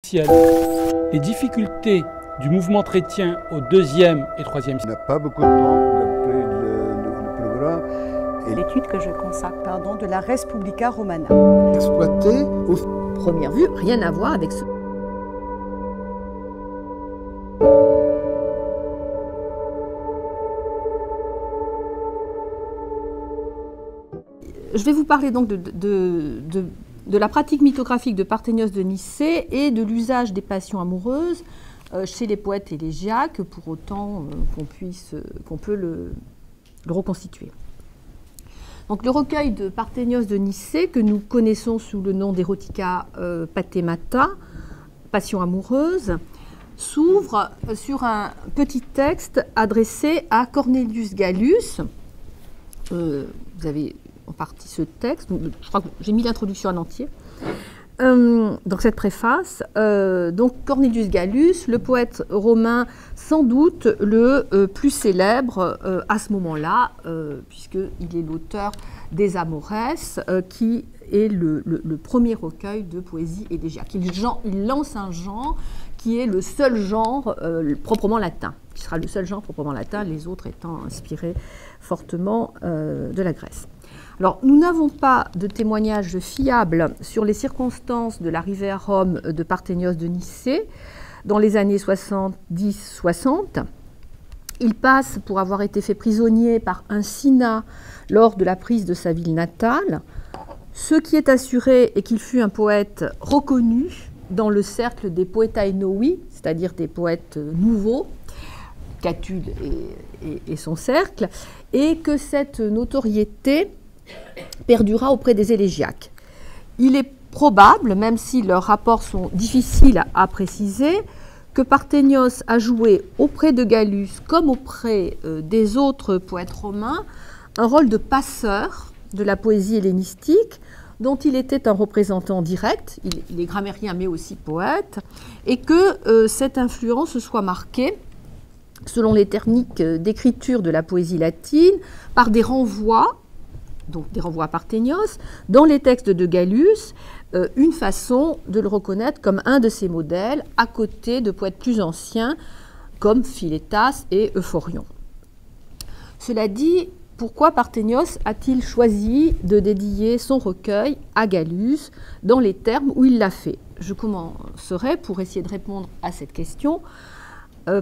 officielle. Les difficultés du mouvement chrétien au deuxième et troisième siècle. On n'a pas beaucoup de temps d'après le programme. L'étude que je consacre, de la Res Publica Romana. Exploité au première vue, rien à voir avec ce. Je vais vous parler donc de la pratique mythographique de Parthénios de Nicée et de l'usage des passions amoureuses chez les poètes élégiaques, pour autant qu'on peut le reconstituer. Donc, le recueil de Parthénios de Nicée, que nous connaissons sous le nom d'Erotica Pathemata, Passion amoureuse, s'ouvre sur un petit texte adressé à Cornelius Gallus. Vous avez en partie ce texte, je crois que j'ai mis l'introduction en entier. Donc cette préface, donc Cornelius Gallus, le poète romain sans doute le plus célèbre à ce moment-là, puisqu'il est l'auteur des Amores, qui est le premier recueil de poésie élégiaque. Il lance un genre qui est le seul genre proprement latin, qui sera le seul genre proprement latin, les autres étant inspirés fortement de la Grèce. Alors, nous n'avons pas de témoignages fiables sur les circonstances de l'arrivée à Rome de Parthénios de Nicée dans les années 70-60. Il passe pour avoir été fait prisonnier par un Cinna lors de la prise de sa ville natale. Ce qui est assuré est qu'il fut un poète reconnu dans le cercle des poetae novi, c'est-à-dire des poètes nouveaux, Catulle et son cercle, et que cette notoriété perdura auprès des élégiaques. Il est probable, même si leurs rapports sont difficiles à préciser, que Parthénios a joué auprès de Gallus comme auprès des autres poètes romains un rôle de passeur de la poésie hellénistique dont il était un représentant direct, il est grammairien mais aussi poète, et que cette influence soit marquée, selon les techniques d'écriture de la poésie latine, par des renvois, donc des renvois à Parthénios, dans les textes de Gallus, une façon de le reconnaître comme un de ses modèles, à côté de poètes plus anciens comme Philétas et Euphorion. Cela dit, pourquoi Parthénios a-t-il choisi de dédier son recueil à Gallus dans les termes où il l'a fait? Je commencerai, pour essayer de répondre à cette question,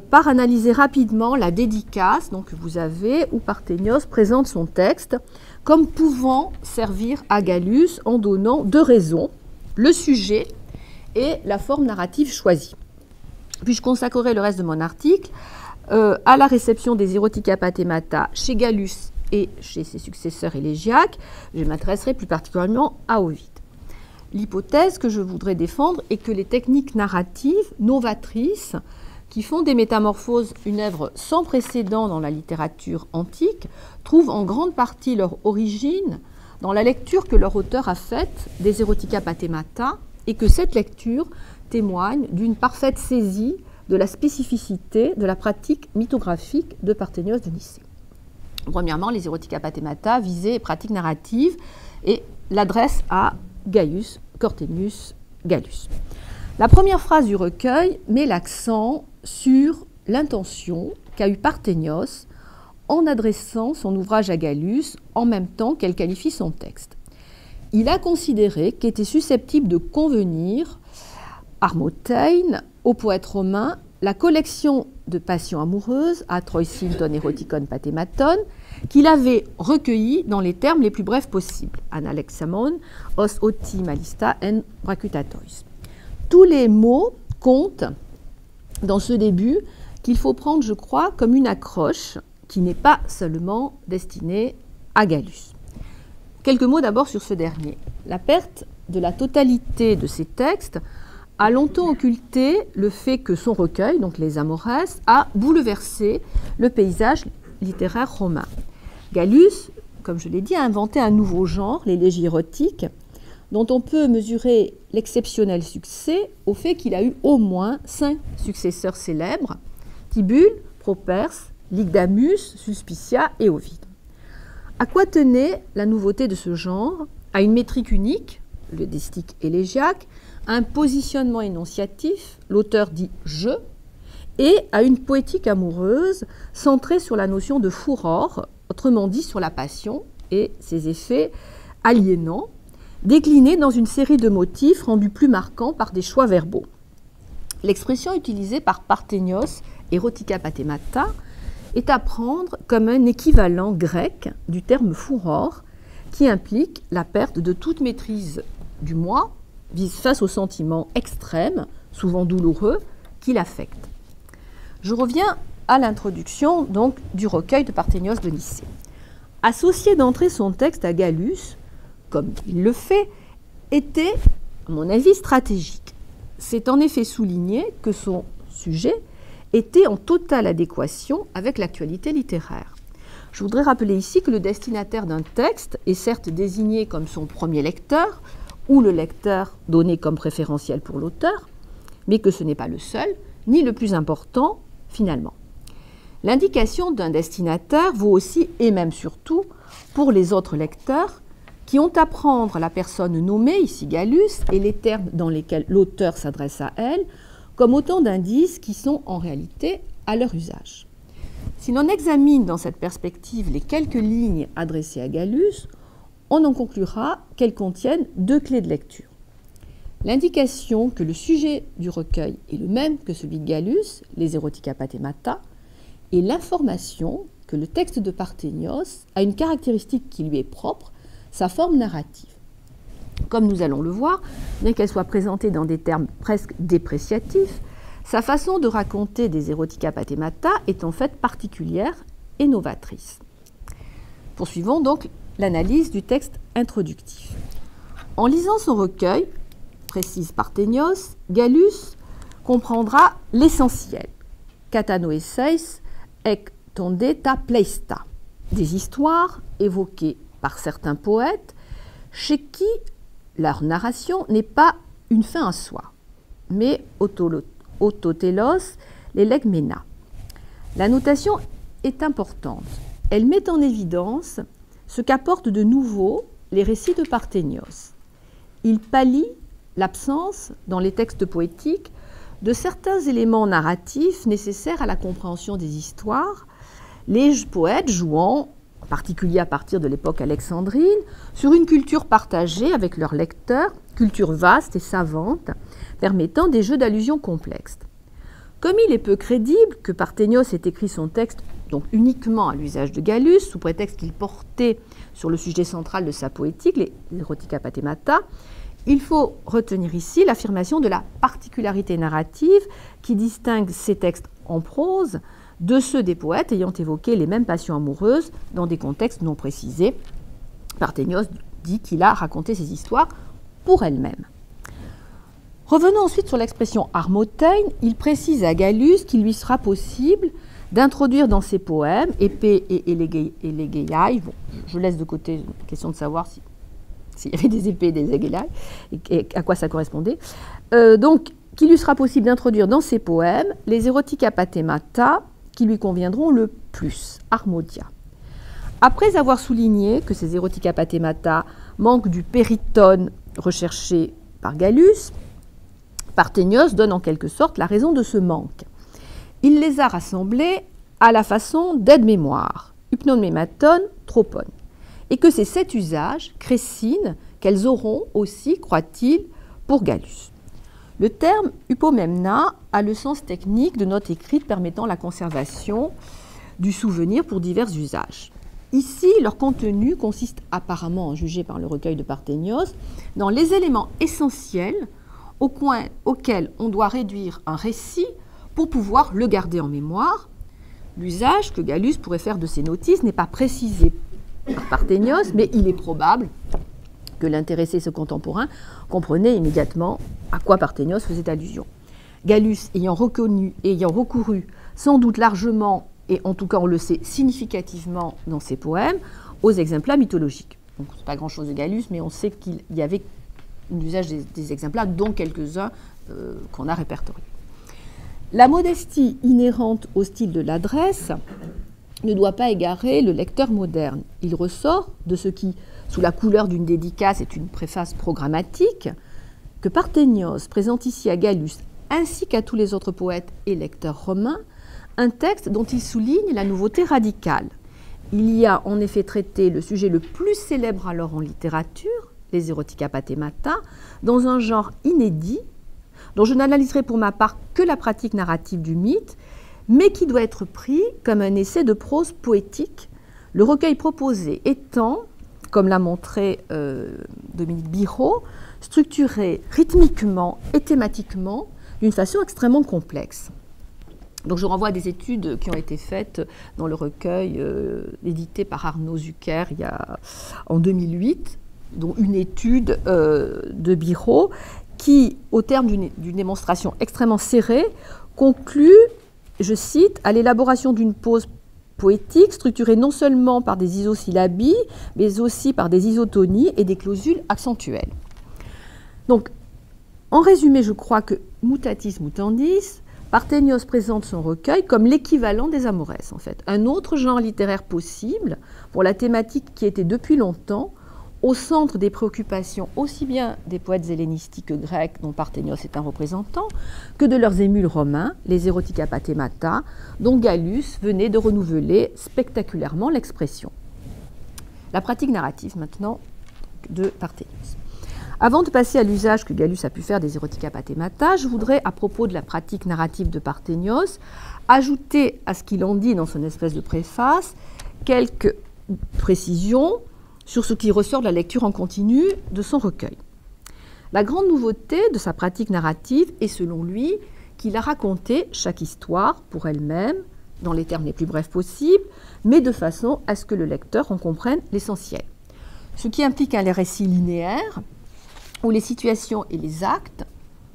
par analyser rapidement la dédicace que vous avez, où Parthénios présente son texte comme pouvant servir à Gallus en donnant deux raisons, le sujet et la forme narrative choisie. Puis je consacrerai le reste de mon article à la réception des Erotica Pathemata chez Gallus et chez ses successeurs élégiaques. Je m'intéresserai plus particulièrement à Ovide. L'hypothèse que je voudrais défendre est que les techniques narratives novatrices qui font des métamorphoses une œuvre sans précédent dans la littérature antique, trouvent en grande partie leur origine dans la lecture que leur auteur a faite des Erotica Pathemata, et que cette lecture témoigne d'une parfaite saisie de la spécificité de la pratique mythographique de Parthénios de Nicée. Premièrement, les Erotica Pathemata visaient pratique narrative et l'adresse à Gaius Cornelius Gallus. La première phrase du recueil met l'accent sur l'intention qu'a eue Parthénios en adressant son ouvrage à Gallus en même temps qu'elle qualifie son texte. Il a considéré qu'était susceptible de convenir, Armotein, au poète romain, la collection de passions amoureuses, Atroisinton Eroticon Pathematon, qu'il avait recueillie dans les termes les plus brefs possibles, Analexamon, os oti malista en bracutatois. Tous les mots comptent dans ce début qu'il faut prendre, je crois, comme une accroche qui n'est pas seulement destinée à Gallus. Quelques mots d'abord sur ce dernier. La perte de la totalité de ces textes a longtemps occulté le fait que son recueil, donc les Amores, a bouleversé le paysage littéraire romain. Gallus, comme je l'ai dit, a inventé un nouveau genre, l'élégie érotique, dont on peut mesurer l'exceptionnel succès au fait qu'il a eu au moins 5 successeurs célèbres, Tibulle, Properce, Lygdamus, Suspicia et Ovide. À quoi tenait la nouveauté de ce genre? À une métrique unique, le distique élégiaque, un positionnement énonciatif, l'auteur dit « je », et à une poétique amoureuse centrée sur la notion de furor, autrement dit sur la passion et ses effets aliénants, déclinés dans une série de motifs rendus plus marquants par des choix verbaux. L'expression utilisée par Parthénios, erotica pathemata, est à prendre comme un équivalent grec du terme furor, qui implique la perte de toute maîtrise du moi face aux sentiments extrêmes, souvent douloureux, qui l'affectent. Je reviens à l'introduction donc du recueil de Parthénios de Nicée. Associer d'entrée son texte à Gallus, comme il le fait, était, à mon avis, stratégique. C'est en effet souligné que son sujet était en totale adéquation avec l'actualité littéraire. Je voudrais rappeler ici que le destinataire d'un texte est certes désigné comme son premier lecteur, ou le lecteur donné comme préférentiel pour l'auteur, mais que ce n'est pas le seul, ni le plus important, finalement. L'indication d'un destinataire vaut aussi, et même surtout, pour les autres lecteurs, qui ont à prendre la personne nommée, ici Gallus, et les termes dans lesquels l'auteur s'adresse à elle, comme autant d'indices qui sont en réalité à leur usage. Si l'on examine dans cette perspective les quelques lignes adressées à Gallus, on en conclura qu'elles contiennent deux clés de lecture. L'indication que le sujet du recueil est le même que celui de Gallus, les erotica pathemata, et l'information que le texte de Parthénios a une caractéristique qui lui est propre, sa forme narrative. Comme nous allons le voir, bien qu'elle soit présentée dans des termes presque dépréciatifs, sa façon de raconter des erotica pathemata est en fait particulière et novatrice. Poursuivons donc l'analyse du texte introductif. En lisant son recueil, précise Parthénios, Gallus comprendra l'essentiel. Katanoeseis ek tondeta pleista, des histoires évoquées par certains poètes chez qui leur narration n'est pas une fin en soi, mais autotélos les legmena. La notation est importante. Elle met en évidence ce qu'apportent de nouveau les récits de Parthénios. Il pallie l'absence, dans les textes poétiques, de certains éléments narratifs nécessaires à la compréhension des histoires, les poètes jouant, en particulier à partir de l'époque alexandrine, sur une culture partagée avec leurs lecteurs, culture vaste et savante, permettant des jeux d'allusions complexes. Comme il est peu crédible que Parthénios ait écrit son texte donc uniquement à l'usage de Gallus, sous prétexte qu'il portait sur le sujet central de sa poétique, les erotica pathemata, il faut retenir ici l'affirmation de la particularité narrative qui distingue ces textes en prose de ceux des poètes ayant évoqué les mêmes passions amoureuses dans des contextes non précisés. Parthénios dit qu'il a raconté ces histoires pour elles-mêmes. Revenons ensuite sur l'expression armotein. Il précise à Gallus qu'il lui sera possible d'introduire dans ses poèmes épée et elegeiai. Bon, je laisse de côté la question de savoir s'il y avait des épées et des elegeiai et à quoi ça correspondait. Donc, qu'il lui sera possible d'introduire dans ses poèmes les erotica pathemata qui lui conviendront le plus, armodia. Après avoir souligné que ces erotica pathemata manquent du péritone recherché par Gallus, Parthénios donne en quelque sorte la raison de ce manque. Il les a rassemblés à la façon d'aide-mémoire, hypnomématon, tropon, et que c'est cet usage crécine qu'elles auront aussi, croit-il, pour Gallus. Le terme hypomemna a le sens technique de notes écrites permettant la conservation du souvenir pour divers usages. Ici, leur contenu consiste apparemment, jugé par le recueil de Parthénios, dans les éléments essentiels auxquels on doit réduire un récit pour pouvoir le garder en mémoire. L'usage que Gallus pourrait faire de ces notices n'est pas précisé par Parthénios, mais il est probable que l'intéressé, ce contemporain, comprenait immédiatement à quoi Parthénios faisait allusion. Gallus ayant recouru sans doute largement, et en tout cas on le sait significativement dans ses poèmes, aux exemples mythologiques. Donc ce n'est pas grand-chose de Gallus, mais on sait qu'il y avait l'usage des exemples, dont quelques-uns qu'on a répertoriés. La modestie inhérente au style de l'adresse ne doit pas égarer le lecteur moderne. Il ressort de ce qui, sous la couleur d'une dédicace, est une préface programmatique, que Parthénios présente ici à Gallus, ainsi qu'à tous les autres poètes et lecteurs romains, un texte dont il souligne la nouveauté radicale. Il y a en effet traité le sujet le plus célèbre alors en littérature, les Erotica Pathemata, dans un genre inédit, dont je n'analyserai pour ma part que la pratique narrative du mythe, mais qui doit être pris comme un essai de prose poétique, le recueil proposé étant, comme l'a montré Dominique Biraud, structuré rythmiquement et thématiquement d'une façon extrêmement complexe. Donc je renvoie à des études qui ont été faites dans le recueil édité par Arnaud Zucker en 2008, dont une étude de Biraud qui, au terme d'une démonstration extrêmement serrée, conclut, je cite, à l'élaboration d'une prose poétique structurée non seulement par des isosyllabies, mais aussi par des isotonies et des clausules accentuelles. Donc, en résumé, je crois que mutatis mutandis, Parthénios présente son recueil comme l'équivalent des Amoresses, en fait, un autre genre littéraire possible pour la thématique qui était depuis longtemps au centre des préoccupations aussi bien des poètes hellénistiques grecs, dont Parthénios est un représentant, que de leurs émules romains, les Erotica Pathemata, dont Gallus venait de renouveler spectaculairement l'expression. La pratique narrative maintenant de Parthénios. Avant de passer à l'usage que Gallus a pu faire des Erotica Pathemata, je voudrais, à propos de la pratique narrative de Parthénios, ajouter à ce qu'il en dit dans son espèce de préface quelques précisions sur ce qui ressort de la lecture en continu de son recueil. La grande nouveauté de sa pratique narrative est, selon lui, qu'il a raconté chaque histoire pour elle-même, dans les termes les plus brefs possibles, mais de façon à ce que le lecteur en comprenne l'essentiel. Ce qui implique un récit linéaire, où les situations et les actes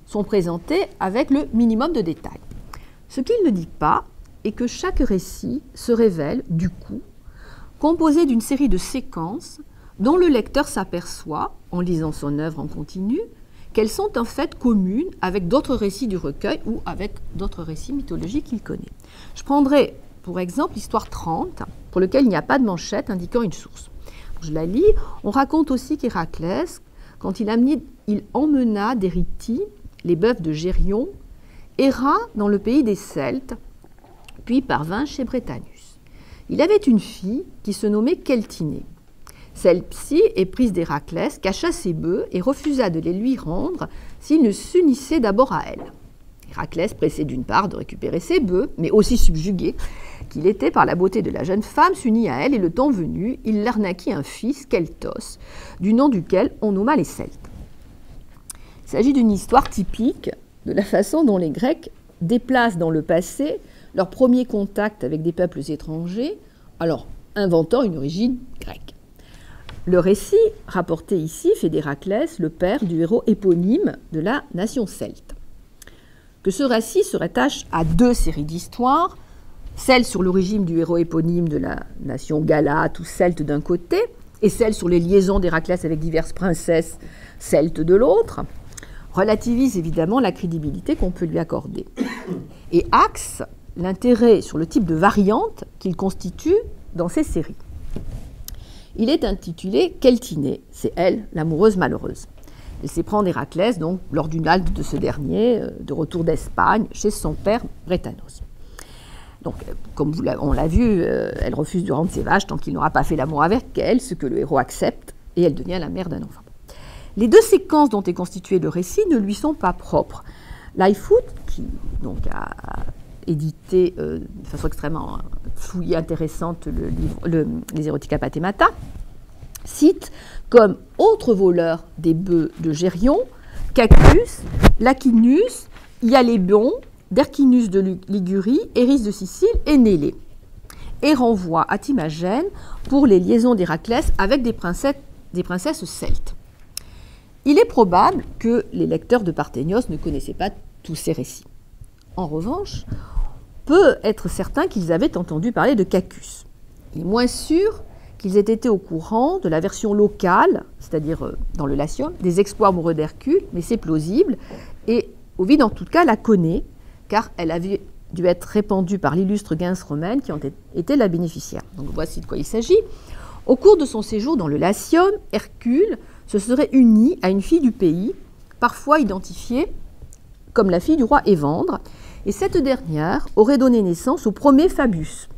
sont présentés avec le minimum de détails. Ce qu'il ne dit pas est que chaque récit se révèle, du coup, composé d'une série de séquences dont le lecteur s'aperçoit, en lisant son œuvre en continu, qu'elles sont en fait communes avec d'autres récits du recueil ou avec d'autres récits mythologiques qu'il connaît. Je prendrai pour exemple l'histoire 30, pour lequel il n'y a pas de manchette indiquant une source. Je la lis. On raconte aussi qu'Héraclès, quand il emmena d'Érythie les bœufs de Gérion, erra dans le pays des Celtes, puis parvint chez Brétanus. Il avait une fille qui se nommait Keltinée. Celle-ci, éprise d'Héraclès, cacha ses bœufs et refusa de les lui rendre s'il ne s'unissait d'abord à elle. Héraclès, pressé d'une part de récupérer ses bœufs, mais aussi subjugué qu'il était par la beauté de la jeune femme, s'unit à elle et le temps venu, il leur naquit un fils, Keltos, du nom duquel on nomma les Celtes. Il s'agit d'une histoire typique de la façon dont les Grecs déplacent dans le passé leur premier contact avec des peuples étrangers, alors inventant une origine grecque. Le récit rapporté ici fait d'Héraclès le père du héros éponyme de la nation celte. Que ce récit se rattache à deux séries d'histoires, celle sur l'origine du héros éponyme de la nation galate ou celte d'un côté, et celle sur les liaisons d'Héraclès avec diverses princesses celtes de l'autre, relativise évidemment la crédibilité qu'on peut lui accorder. Et axe l'intérêt sur le type de variante qu'il constitue dans ces séries. Il est intitulé Keltinée, c'est elle, l'amoureuse malheureuse. Elle s'éprend d'Héraclès, donc, lors d'une halte de ce dernier, de retour d'Espagne, chez son père Brétanos. Donc, comme on l'a vu, elle refuse de rendre ses vaches tant qu'il n'aura pas fait l'amour avec elle, ce que le héros accepte, et elle devient la mère d'un enfant. Les deux séquences dont est constitué le récit ne lui sont pas propres. Lightfoot, qui donc a édité de façon extrêmement fouillée, intéressante les Erotica Pathemata, cite comme autres voleurs des bœufs de Gérion, Cacus, Lacinus, Ialébon, Derquinus de Ligurie, Éris de Sicile et Nélée, et renvoie à Timagène pour les liaisons d'Héraclès avec des princesses celtes. Il est probable que les lecteurs de Parthénios ne connaissaient pas tous ces récits. En revanche, peut être certain qu'ils avaient entendu parler de Cacus. Il est moins sûr qu'ils aient été au courant de la version locale, c'est-à-dire dans le Latium, des exploits amoureux d'Hercule, mais c'est plausible, et Ovide en tout cas la connaît, car elle avait dû être répandue par l'illustre gens romaine qui en était la bénéficiaire. Donc voici de quoi il s'agit. Au cours de son séjour dans le Latium, Hercule se serait uni à une fille du pays, parfois identifiée comme la fille du roi Évandre, et cette dernière aurait donné naissance au premier Fabius.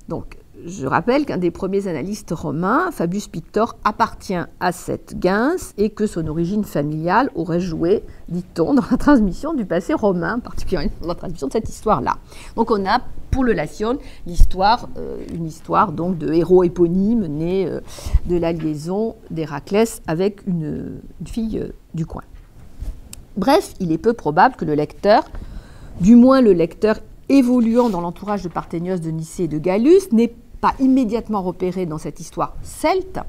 Donc, je rappelle qu'un des premiers analystes romains, Fabius Pictor, appartient à cette gens et que son origine familiale aurait joué, dit-on, dans la transmission du passé romain, particulièrement dans la transmission de cette histoire-là. Donc on a, pour le Latium, une histoire donc, de héros éponyme née de la liaison d'Héraclès avec une fille du coin. Bref, il est peu probable que le lecteur, du moins le lecteur évoluant dans l'entourage de Parthénios, de Nicée et de Gallus, n'ait pas immédiatement repéré dans cette histoire celte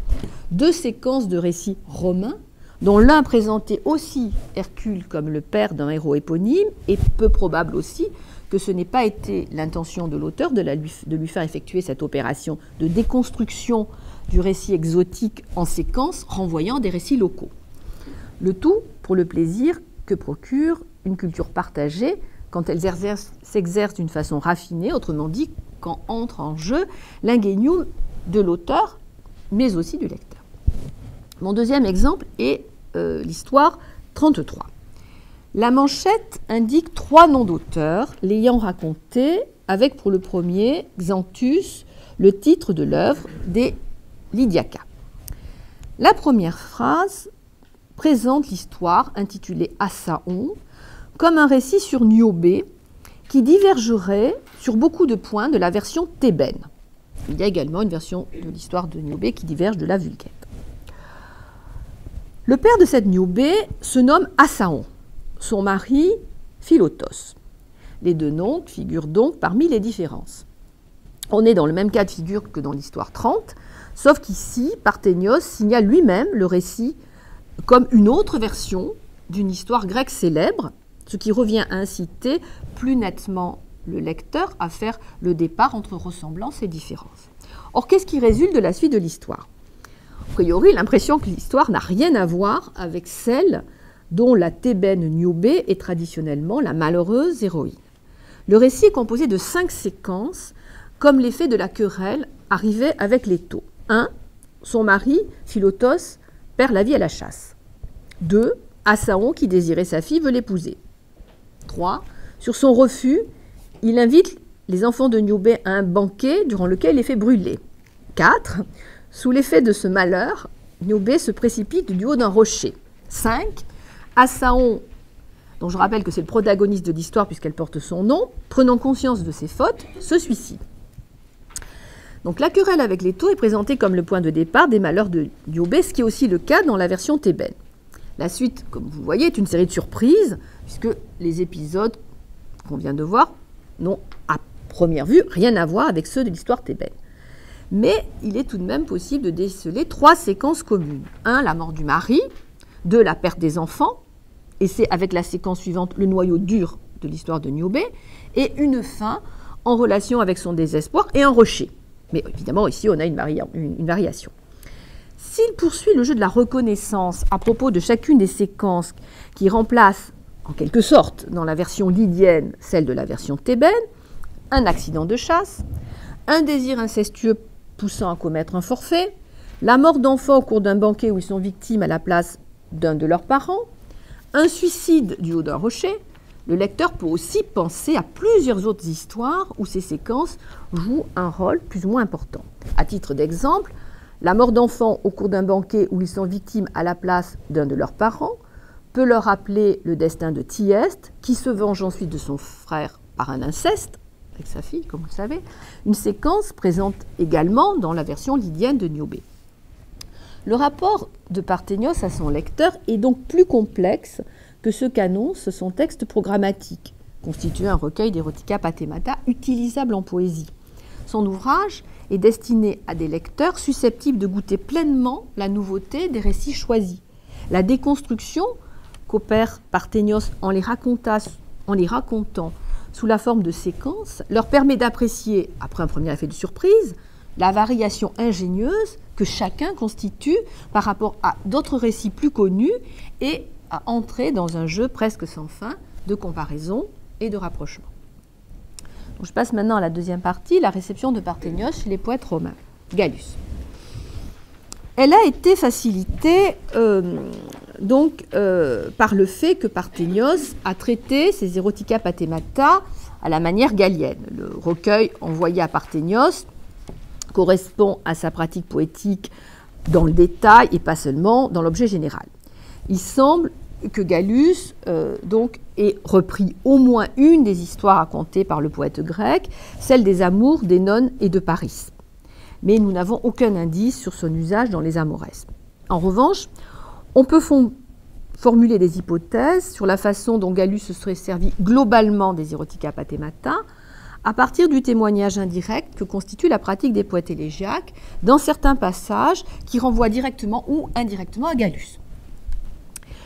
deux séquences de récits romains, dont l'un présentait aussi Hercule comme le père d'un héros éponyme, et peu probable aussi que ce n'ait pas été l'intention de l'auteur de lui faire effectuer cette opération de déconstruction du récit exotique en séquence, renvoyant des récits locaux. Le tout pour le plaisir que procure une culture partagée quand elle s'exerce d'une façon raffinée, autrement dit, quand entre en jeu l'ingénium de l'auteur, mais aussi du lecteur. Mon deuxième exemple est l'histoire 33. La manchette indique 3 noms d'auteurs l'ayant raconté, avec pour le premier, Xanthus, le titre de l'œuvre des Lydiaca. La première phrase présente l'histoire intitulée Assaon comme un récit sur Niobé qui divergerait sur beaucoup de points de la version thébaine. Il y a également une version de l'histoire de Niobé qui diverge de la Vulgate. Le père de cette Niobé se nomme Assaon, son mari Philotos. Les deux noms figurent donc parmi les différences. On est dans le même cas de figure que dans l'histoire 30, sauf qu'ici, Parthénios signale lui-même le récit comme une autre version d'une histoire grecque célèbre, ce qui revient à inciter plus nettement le lecteur à faire le départ entre ressemblance et différence. Or, qu'est-ce qui résulte de la suite de l'histoire ? A priori, l'impression que l'histoire n'a rien à voir avec celle dont la thébaine Niobé est traditionnellement la malheureuse héroïne. Le récit est composé de 5 séquences, comme l'effet de la querelle arrivait avec Léto. 1. Son mari, Philotos, perd la vie à la chasse. 2. Assaon, qui désirait sa fille, veut l'épouser. 3. Sur son refus, il invite les enfants de Niobé à un banquet durant lequel il les fait brûler. 4. Sous l'effet de ce malheur, Niobé se précipite du haut d'un rocher. 5. Assaon, dont je rappelle que c'est le protagoniste de l'histoire puisqu'elle porte son nom, prenant conscience de ses fautes, se suicide. Donc la querelle avec Léto est présentée comme le point de départ des malheurs de Niobé, ce qui est aussi le cas dans la version thébaine. La suite, comme vous voyez, est une série de surprises, puisque les épisodes qu'on vient de voir n'ont, à première vue, rien à voir avec ceux de l'histoire thébaine. Mais il est tout de même possible de déceler 3 séquences communes. 1, la mort du mari. 2, la perte des enfants. Et c'est avec la séquence suivante le noyau dur de l'histoire de Niobé. Et une fin en relation avec son désespoir et un rocher. Mais évidemment, ici, on a une variation. S'il poursuit le jeu de la reconnaissance à propos de chacune des séquences qui remplacent, en quelque sorte, dans la version lydienne, celle de la version thébaine, un accident de chasse, un désir incestueux poussant à commettre un forfait, la mort d'enfants au cours d'un banquet où ils sont victimes à la place d'un de leurs parents, un suicide du haut d'un rocher, le lecteur peut aussi penser à plusieurs autres histoires où ces séquences jouent un rôle plus ou moins important. À titre d'exemple, la mort d'enfants au cours d'un banquet où ils sont victimes à la place d'un de leurs parents peut leur rappeler le destin de Thyeste, qui se venge ensuite de son frère par un inceste, avec sa fille, comme vous le savez, une séquence présente également dans la version lydienne de Niobé. Le rapport de Parthénios à son lecteur est donc plus complexe que ce qu'annonce son texte programmatique, constitué un recueil d'erotica pathemata utilisable en poésie. Son ouvrage est destiné à des lecteurs susceptibles de goûter pleinement la nouveauté des récits choisis. La déconstruction qu'opère Parthénios en les racontant sous la forme de séquences leur permet d'apprécier, après un premier effet de surprise, la variation ingénieuse que chacun constitue par rapport à d'autres récits plus connus et à entrer dans un jeu presque sans fin de comparaison et de rapprochement. Donc je passe maintenant à la deuxième partie, la réception de Parthénios chez les poètes romains. Gallus. Elle a été facilitée donc par le fait que Parthénios a traité ses Erotica Pathemata à la manière gallienne. Le recueil envoyé à Parthénios correspond à sa pratique poétique dans le détail et pas seulement dans l'objet général. Il semble que Gallus ait repris au moins une des histoires racontées par le poète grec, celle des amours d'Énone et de Paris. Mais nous n'avons aucun indice sur son usage dans les Amoresques. En revanche, on peut formuler des hypothèses sur la façon dont Gallus se serait servi globalement des Erotica Pathemata à partir du témoignage indirect que constitue la pratique des poètes élégiaques dans certains passages qui renvoient directement ou indirectement à Gallus.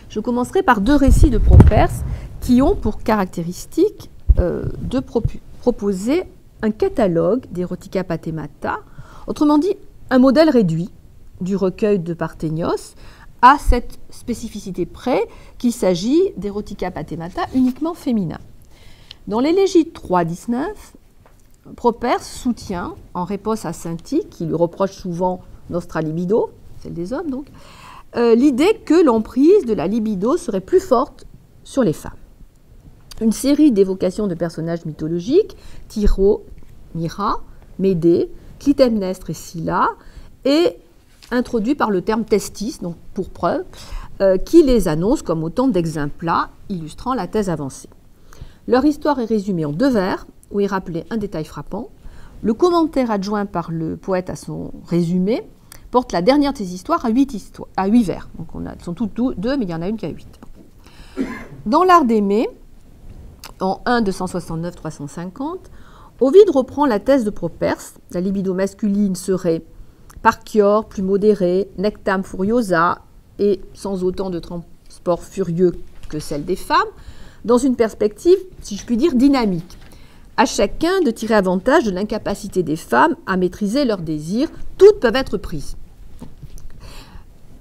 Je commencerai par deux récits de Properce qui ont pour caractéristique de proposer un catalogue d'Erotica Pathemata, autrement dit un modèle réduit du recueil de Parthénios, à cette spécificité près qu'il s'agit d'Erotica Pathemata uniquement féminins. Dans l'élégie 3.19, Properce soutient, en réponse à Saint-Tique, qui lui reproche souvent nostra libido, celle des hommes donc, l'idée que l'emprise de la libido serait plus forte sur les femmes. Une série d'évocations de personnages mythologiques, Tyro, Myrrha, Médée, Clytemnestre et Scylla, est introduit par le terme testis, donc pour preuve, qui les annonce comme autant d'exemplats illustrant la thèse avancée. Leur histoire est résumée en 2 vers, où est rappelé un détail frappant. Le commentaire adjoint par le poète à son résumé porte la dernière de ces histoires à 8 vers. Donc elles sont toutes 2, mais il y en a une qui a 8. Dans l'Art d'aimer, en 1 269-350, Ovide reprend la thèse de Properce. La libido masculine serait Parchior, plus modérée, Nectam furiosa, et sans autant de transport furieux que celle des femmes, dans une perspective, si je puis dire, dynamique. À chacun de tirer avantage de l'incapacité des femmes à maîtriser leurs désirs. Toutes peuvent être prises.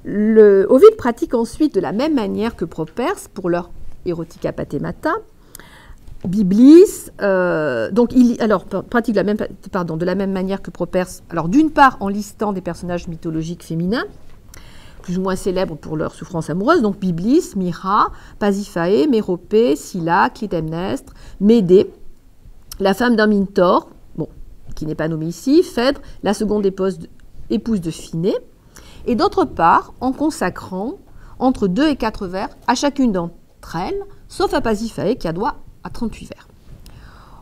Ovide pratique ensuite de la même manière que Properce pour leur Erotica Pathemata. Biblis, pratique de la même manière que Properce. Alors d'une part en listant des personnages mythologiques féminins, plus ou moins célèbres pour leur souffrance amoureuse, donc Biblis, Myrrha, Pasiphae, Méropée, Scylla, Clytemnestre, Médée, la femme d'un Mintor, qui n'est pas nommée ici, Phèdre, la seconde épouse de Phinée, et d'autre part en consacrant entre 2 et 4 vers à chacune d'entre elles, sauf à Pasiphae qui a droit à 38 vers.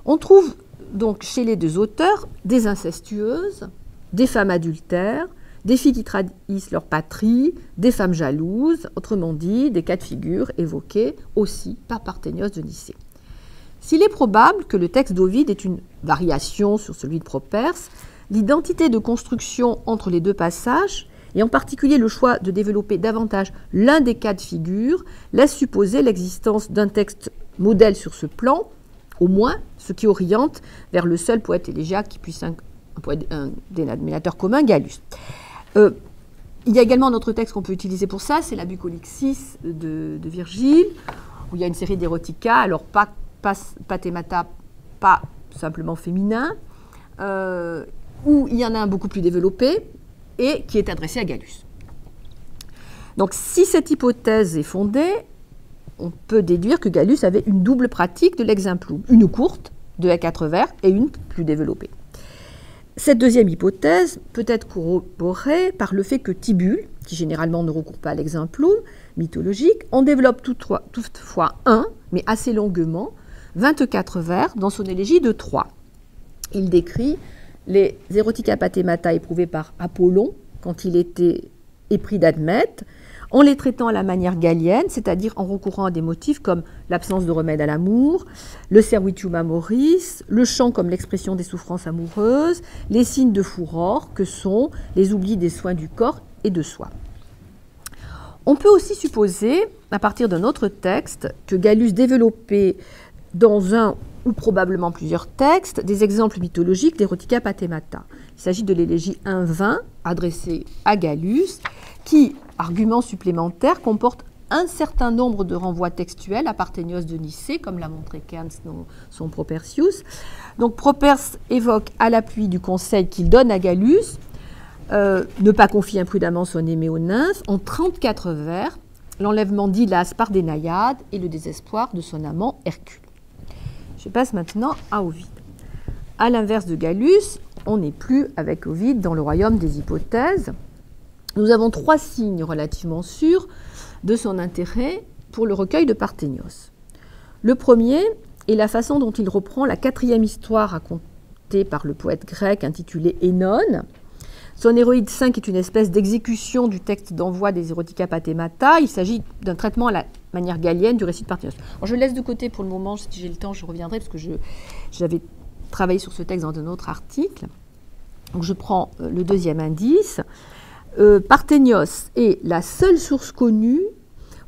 On trouve donc chez les 2 auteurs des incestueuses, des femmes adultères, des filles qui trahissent leur patrie, des femmes jalouses, autrement dit, des cas de figure évoqués aussi par Parthénios de Nicée. S'il est probable que le texte d'Ovide est une variation sur celui de Properce, l'identité de construction entre les 2 passages, et en particulier le choix de développer davantage l'un des cas de figure, laisse supposer l'existence d'un texte modèle sur ce plan, au moins ce qui oriente vers le seul poète élégiaque qui puisse un dénominateur commun, Gallus. Il y a également un autre texte qu'on peut utiliser pour ça, c'est la Bucolique 6 de Virgile, où il y a une série d'érotica, alors pas Pathemata, pas simplement féminin, où il y en a un beaucoup plus développé et qui est adressé à Gallus. Donc si cette hypothèse est fondée, on peut déduire que Gallus avait une double pratique de l'exemplum, une courte, 2 à 4 vers, et une plus développée. Cette deuxième hypothèse peut être corroborée par le fait que Tibulle, qui généralement ne recourt pas à l'exemplum mythologique, en développe toutefois un, mais assez longuement, 24 vers, dans son élégie de Troie. Il décrit les Erotica Pathemata éprouvés par Apollon quand il était épris d'Admète, en les traitant à la manière gallienne, c'est-à-dire en recourant à des motifs comme l'absence de remède à l'amour, le servitium amoris, le chant comme l'expression des souffrances amoureuses, les signes de furor que sont les oublis des soins du corps et de soi. On peut aussi supposer, à partir d'un autre texte, que Gallus développait dans un ou probablement plusieurs textes des exemples mythologiques d'Erotica Pathemata. Il s'agit de l'élégie 1.20 adressée à Gallus, qui, argument supplémentaire, comporte un certain nombre de renvois textuels à Parthénios de Nicée, comme l'a montré Keynes dans son Propertius. Donc Properce évoque, à l'appui du conseil qu'il donne à Gallus, ne pas confier imprudemment son aimé aux nymphes, en 34 vers, l'enlèvement d'Hylas par des naïades et le désespoir de son amant Hercule. Je passe maintenant à Ovide. À l'inverse de Gallus, on n'est plus avec Ovide dans le royaume des hypothèses. Nous avons 3 signes relativement sûrs de son intérêt pour le recueil de Parthénios. Le premier est la façon dont il reprend la 4e histoire racontée par le poète grec intitulée Énone. Son héroïde 5 est une espèce d'exécution du texte d'envoi des Erotica Pathémata. Il s'agit d'un traitement à la manière gallienne du récit de Parthénios. Alors, je le laisse de côté pour le moment, si j'ai le temps, je reviendrai, parce que j'avais travaillé sur ce texte dans un autre article. Donc, je prends le deuxième indice. Parthénios est la seule source connue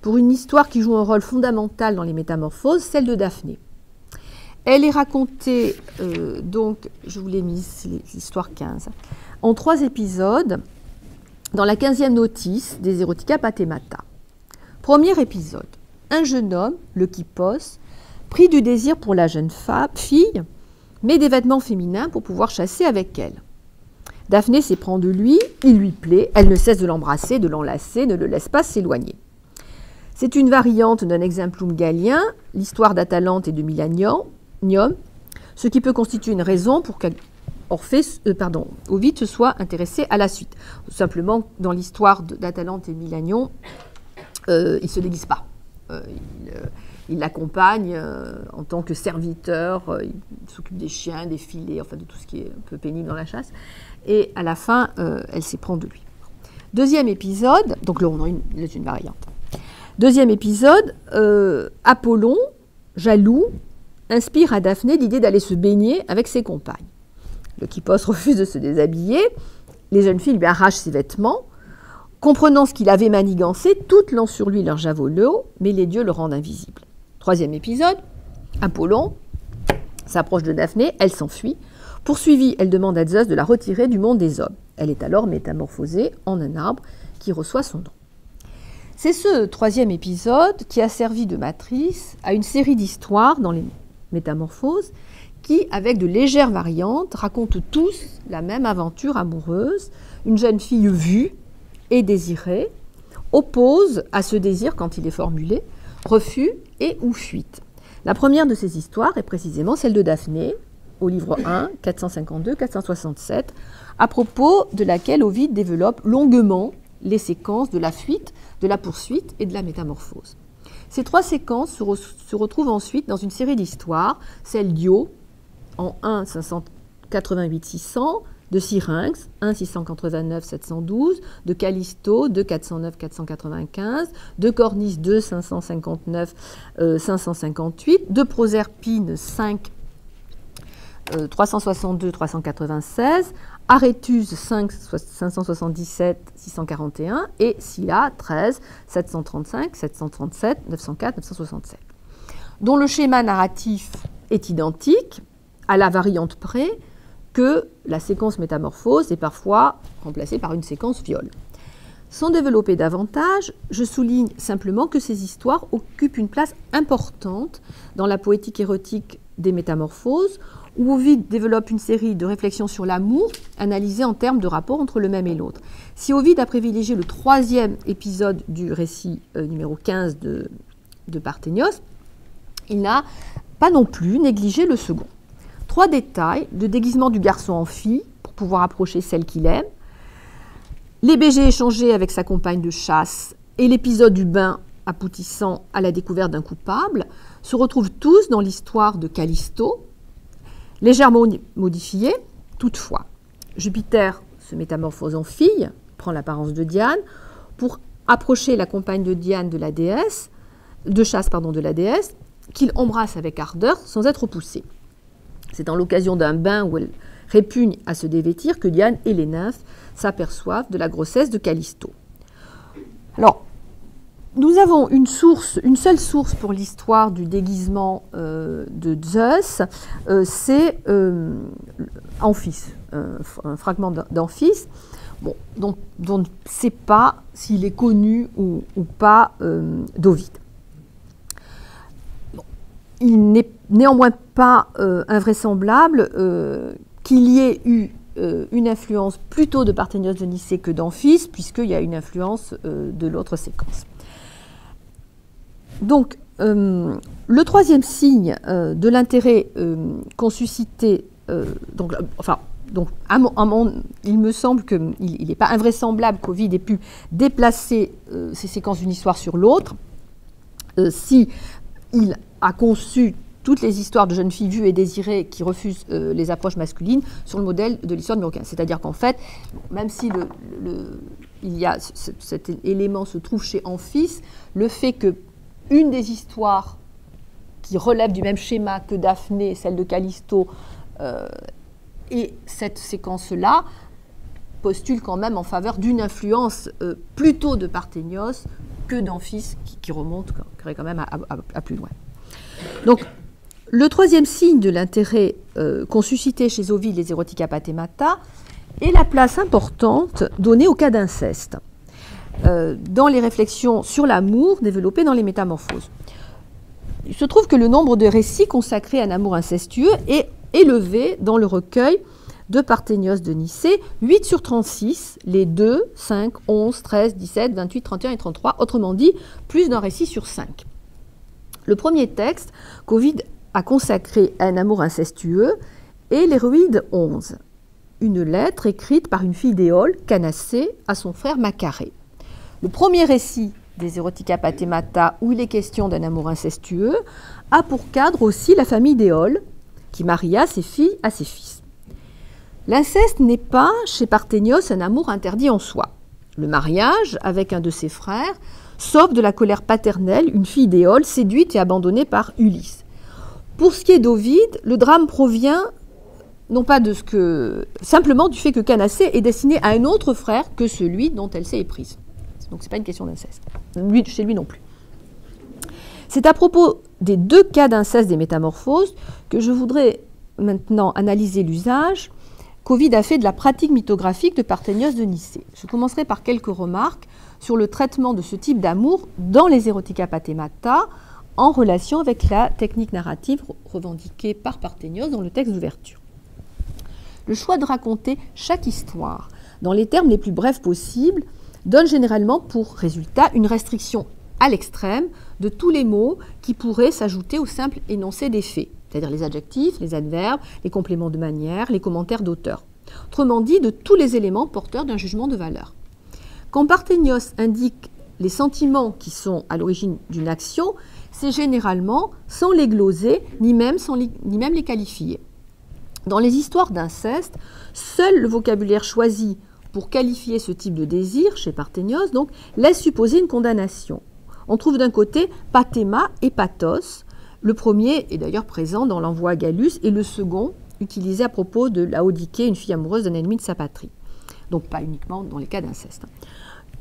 pour une histoire qui joue un rôle fondamental dans les métamorphoses, celle de Daphné. Elle est racontée, donc, je vous l'ai mise, c'est l'histoire 15, en 3 épisodes, dans la 15e notice des Erotica Pathémata. Premier épisode, un jeune homme, le Kypos, pris du désir pour la jeune fille, met des vêtements féminins pour pouvoir chasser avec elle. Daphné s'éprend de lui, il lui plaît, elle ne cesse de l'embrasser, de l'enlacer, ne le laisse pas s'éloigner. C'est une variante d'un exemplum gallien, l'histoire d'Atalante et de Milanium, ce qui peut constituer une raison pour Ovide se soit intéressé à la suite. Tout simplement, dans l'histoire d'Atalante et Milanion, il ne se déguise pas. Il l'accompagne en tant que serviteur, il s'occupe des chiens, des filets, enfin de tout ce qui est un peu pénible dans la chasse. Et à la fin, elle s'éprend de lui. Deuxième épisode, donc là on a une variante. Deuxième épisode, Apollon, jaloux, inspire à Daphné l'idée d'aller se baigner avec ses compagnes. Le Kypos refuse de se déshabiller, les jeunes filles lui arrachent ses vêtements. Comprenant ce qu'il avait manigancé, toutes lancent sur lui leur javelot, mais les dieux le rendent invisible. Troisième épisode, Apollon s'approche de Daphné, elle s'enfuit. Poursuivie, elle demande à Zeus de la retirer du monde des hommes. Elle est alors métamorphosée en un arbre qui reçoit son nom. C'est ce 3e épisode qui a servi de matrice à une série d'histoires dans les métamorphoses qui, avec de légères variantes, racontent tous la même aventure amoureuse. Une jeune fille vue et désirée oppose à ce désir, quand il est formulé, refus et ou fuite. La première de ces histoires est précisément celle de Daphné, au livre 1, 452-467, à propos de laquelle Ovide développe longuement les séquences de la fuite, de la poursuite et de la métamorphose. Ces 3 séquences se retrouvent ensuite dans une série d'histoires, celle d'Io, en 1 588-600, de Syrinx, 1 689-712, de Callisto, 2 409-495, de Cornice, 2 559-558, de Proserpine, 5 362-396, Aréthuse 5 577-641 et Scylla 13 735-737, 904-967, dont le schéma narratif est identique à la variante près que la séquence métamorphose est parfois remplacée par une séquence viol. Sans développer davantage, je souligne simplement que ces histoires occupent une place importante dans la poétique érotique des métamorphoses, où Ovide développe une série de réflexions sur l'amour, analysées en termes de rapport entre le même et l'autre. Si Ovide a privilégié le 3e épisode du récit numéro 15 de Parthénios, il n'a pas non plus négligé le second. 3 détails: le déguisement du garçon en fille, pour pouvoir approcher celle qu'il aime, les baisers échangés avec sa compagne de chasse et l'épisode du bain aboutissant à la découverte d'un coupable, se retrouvent tous dans l'histoire de Callisto, légèrement modifiée, toutefois. Jupiter se métamorphose en fille, prend l'apparence de Diane, pour approcher la compagne de Diane de la déesse, qu'il embrasse avec ardeur sans être poussée. C'est en l'occasion d'un bain où elle répugne à se dévêtir que Diane et les nymphes s'aperçoivent de la grossesse de Callisto. Alors, nous avons une seule source pour l'histoire du déguisement de Zeus, c'est Amphis, un fragment d'Amphis, dont on ne sait pas s'il est connu ou pas d'Ovide. Il n'est néanmoins pas invraisemblable qu'il y ait eu une influence plutôt de Parthénios de Nicée que d'Amphis, puisqu'il y a une influence de l'autre séquence. Donc, le troisième signe de l'intérêt qu'ont suscité, il me semble qu'il n'est pas invraisemblable qu'Ovide ait pu déplacer ces séquences d'une histoire sur l'autre, si il a conçu toutes les histoires de jeunes filles vues et désirées qui refusent les approches masculines sur le modèle de l'histoire de Murakami. C'est-à-dire qu'en fait, même si cet élément se trouve chez Amphis, le fait qu'une des histoires qui relève du même schéma que Daphné, celle de Callisto, et cette séquence-là postule quand même en faveur d'une influence plutôt de Parthénios que d'Amphis, qui remonte quand même à plus loin. Donc, le troisième signe de l'intérêt qu'ont suscité chez Ovide les Erotica Pathemata est la place importante donnée au cas d'inceste dans les réflexions sur l'amour développées dans les Métamorphoses. Il se trouve que le nombre de récits consacrés à un amour incestueux est élevé dans le recueil de Parthénios de Nicée, 8 sur 36, les 2, 5, 11, 13, 17, 28, 31 et 33, autrement dit, plus d'un récit sur 5. Le premier texte qu'Ovide a consacré à un amour incestueux est l'Héroïde 11, une lettre écrite par une fille d'Éole, Canacée, à son frère Macaré. Le premier récit des Erotica Pathemata, où il est question d'un amour incestueux, a pour cadre aussi la famille d'Éole, qui maria ses filles à ses fils. L'inceste n'est pas, chez Parthénios, un amour interdit en soi. Le mariage, avec un de ses frères, sauve de la colère paternelle une fille d'Éole séduite et abandonnée par Ulysse. Pour ce qui est d'Ovide, le drame provient non pas simplement du fait que Canacée est destinée à un autre frère que celui dont elle s'est éprise. Donc ce n'est pas une question d'inceste. Chez lui non plus. C'est à propos des deux cas d'inceste des Métamorphoses que je voudrais maintenant analyser l'usage qu'Ovide a fait de la pratique mythographique de Parthénios de Nicée. Je commencerai par quelques remarques sur le traitement de ce type d'amour dans les Erotica Pathemata en relation avec la technique narrative revendiquée par Parthénios dans le texte d'ouverture. Le choix de raconter chaque histoire dans les termes les plus brefs possibles donne généralement pour résultat une restriction à l'extrême de tous les mots qui pourraient s'ajouter au simple énoncé des faits, c'est-à-dire les adjectifs, les adverbes, les compléments de manière, les commentaires d'auteur. Autrement dit, de tous les éléments porteurs d'un jugement de valeur. Quand Parthénios indique les sentiments qui sont à l'origine d'une action, c'est généralement sans les gloser, ni même les qualifier. Dans les histoires d'inceste, seul le vocabulaire choisi pour qualifier ce type de désir, chez Parthénios, donc, laisse supposer une condamnation. On trouve d'un côté pathéma et pathos. Le premier est d'ailleurs présent dans l'envoi à Gallus et le second utilisé à propos de Laodicée, une fille amoureuse d'un ennemi de sa patrie. Donc pas uniquement dans les cas d'inceste.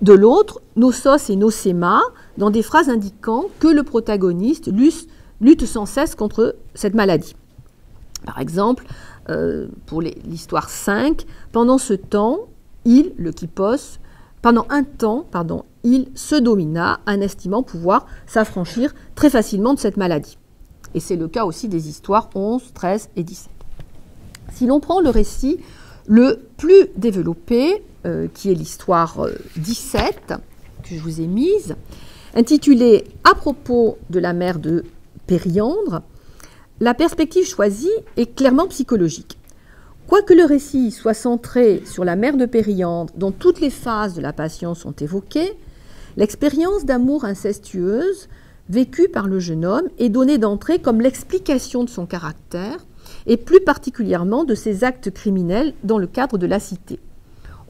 De l'autre, nosos et nosema, dans des phrases indiquant que le protagoniste lutte sans cesse contre cette maladie. Par exemple, pour l'histoire 5, pendant ce temps, il se domina, en estimant pouvoir s'affranchir très facilement de cette maladie. Et c'est le cas aussi des histoires 11, 13 et 17. Si l'on prend le récit le plus développé, qui est l'histoire 17, que je vous ai mise, intitulée « À propos de la mère de Périandre », la perspective choisie est clairement psychologique. Quoique le récit soit centré sur la mère de Périandre, dont toutes les phases de la passion sont évoquées, l'expérience d'amour incestueuse vécue par le jeune homme est donnée d'entrée comme l'explication de son caractère et plus particulièrement de ses actes criminels dans le cadre de la cité.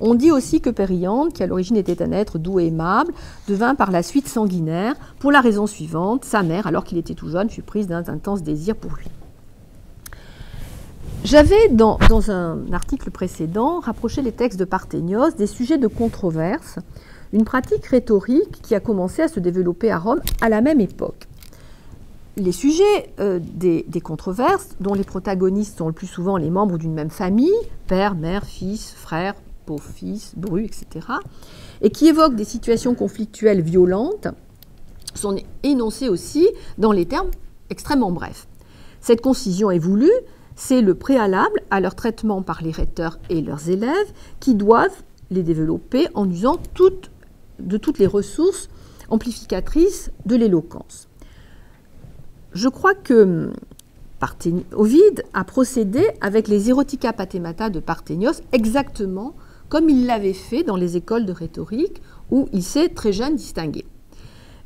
On dit aussi que Périandre, qui à l'origine était un être doux et aimable, devint par la suite sanguinaire pour la raison suivante: sa mère, alors qu'il était tout jeune, fut prise d'un intense désir pour lui. J'avais, dans un article précédent, rapproché les textes de Parthénios des sujets de controverse, une pratique rhétorique qui a commencé à se développer à Rome à la même époque. Les sujets des controverses, dont les protagonistes sont le plus souvent les membres d'une même famille, père, mère, fils, frère, beau-fils, bru, etc., et qui évoquent des situations conflictuelles violentes, sont énoncés aussi dans les termes extrêmement brefs. Cette concision est voulue, c'est le préalable à leur traitement par les rhéteurs et leurs élèves qui doivent les développer en usant de toutes les ressources amplificatrices de l'éloquence. je crois que Ovide a procédé avec les Erotica Pathemata de Parthénios exactement comme il l'avait fait dans les écoles de rhétorique où il s'est très jeune distingué.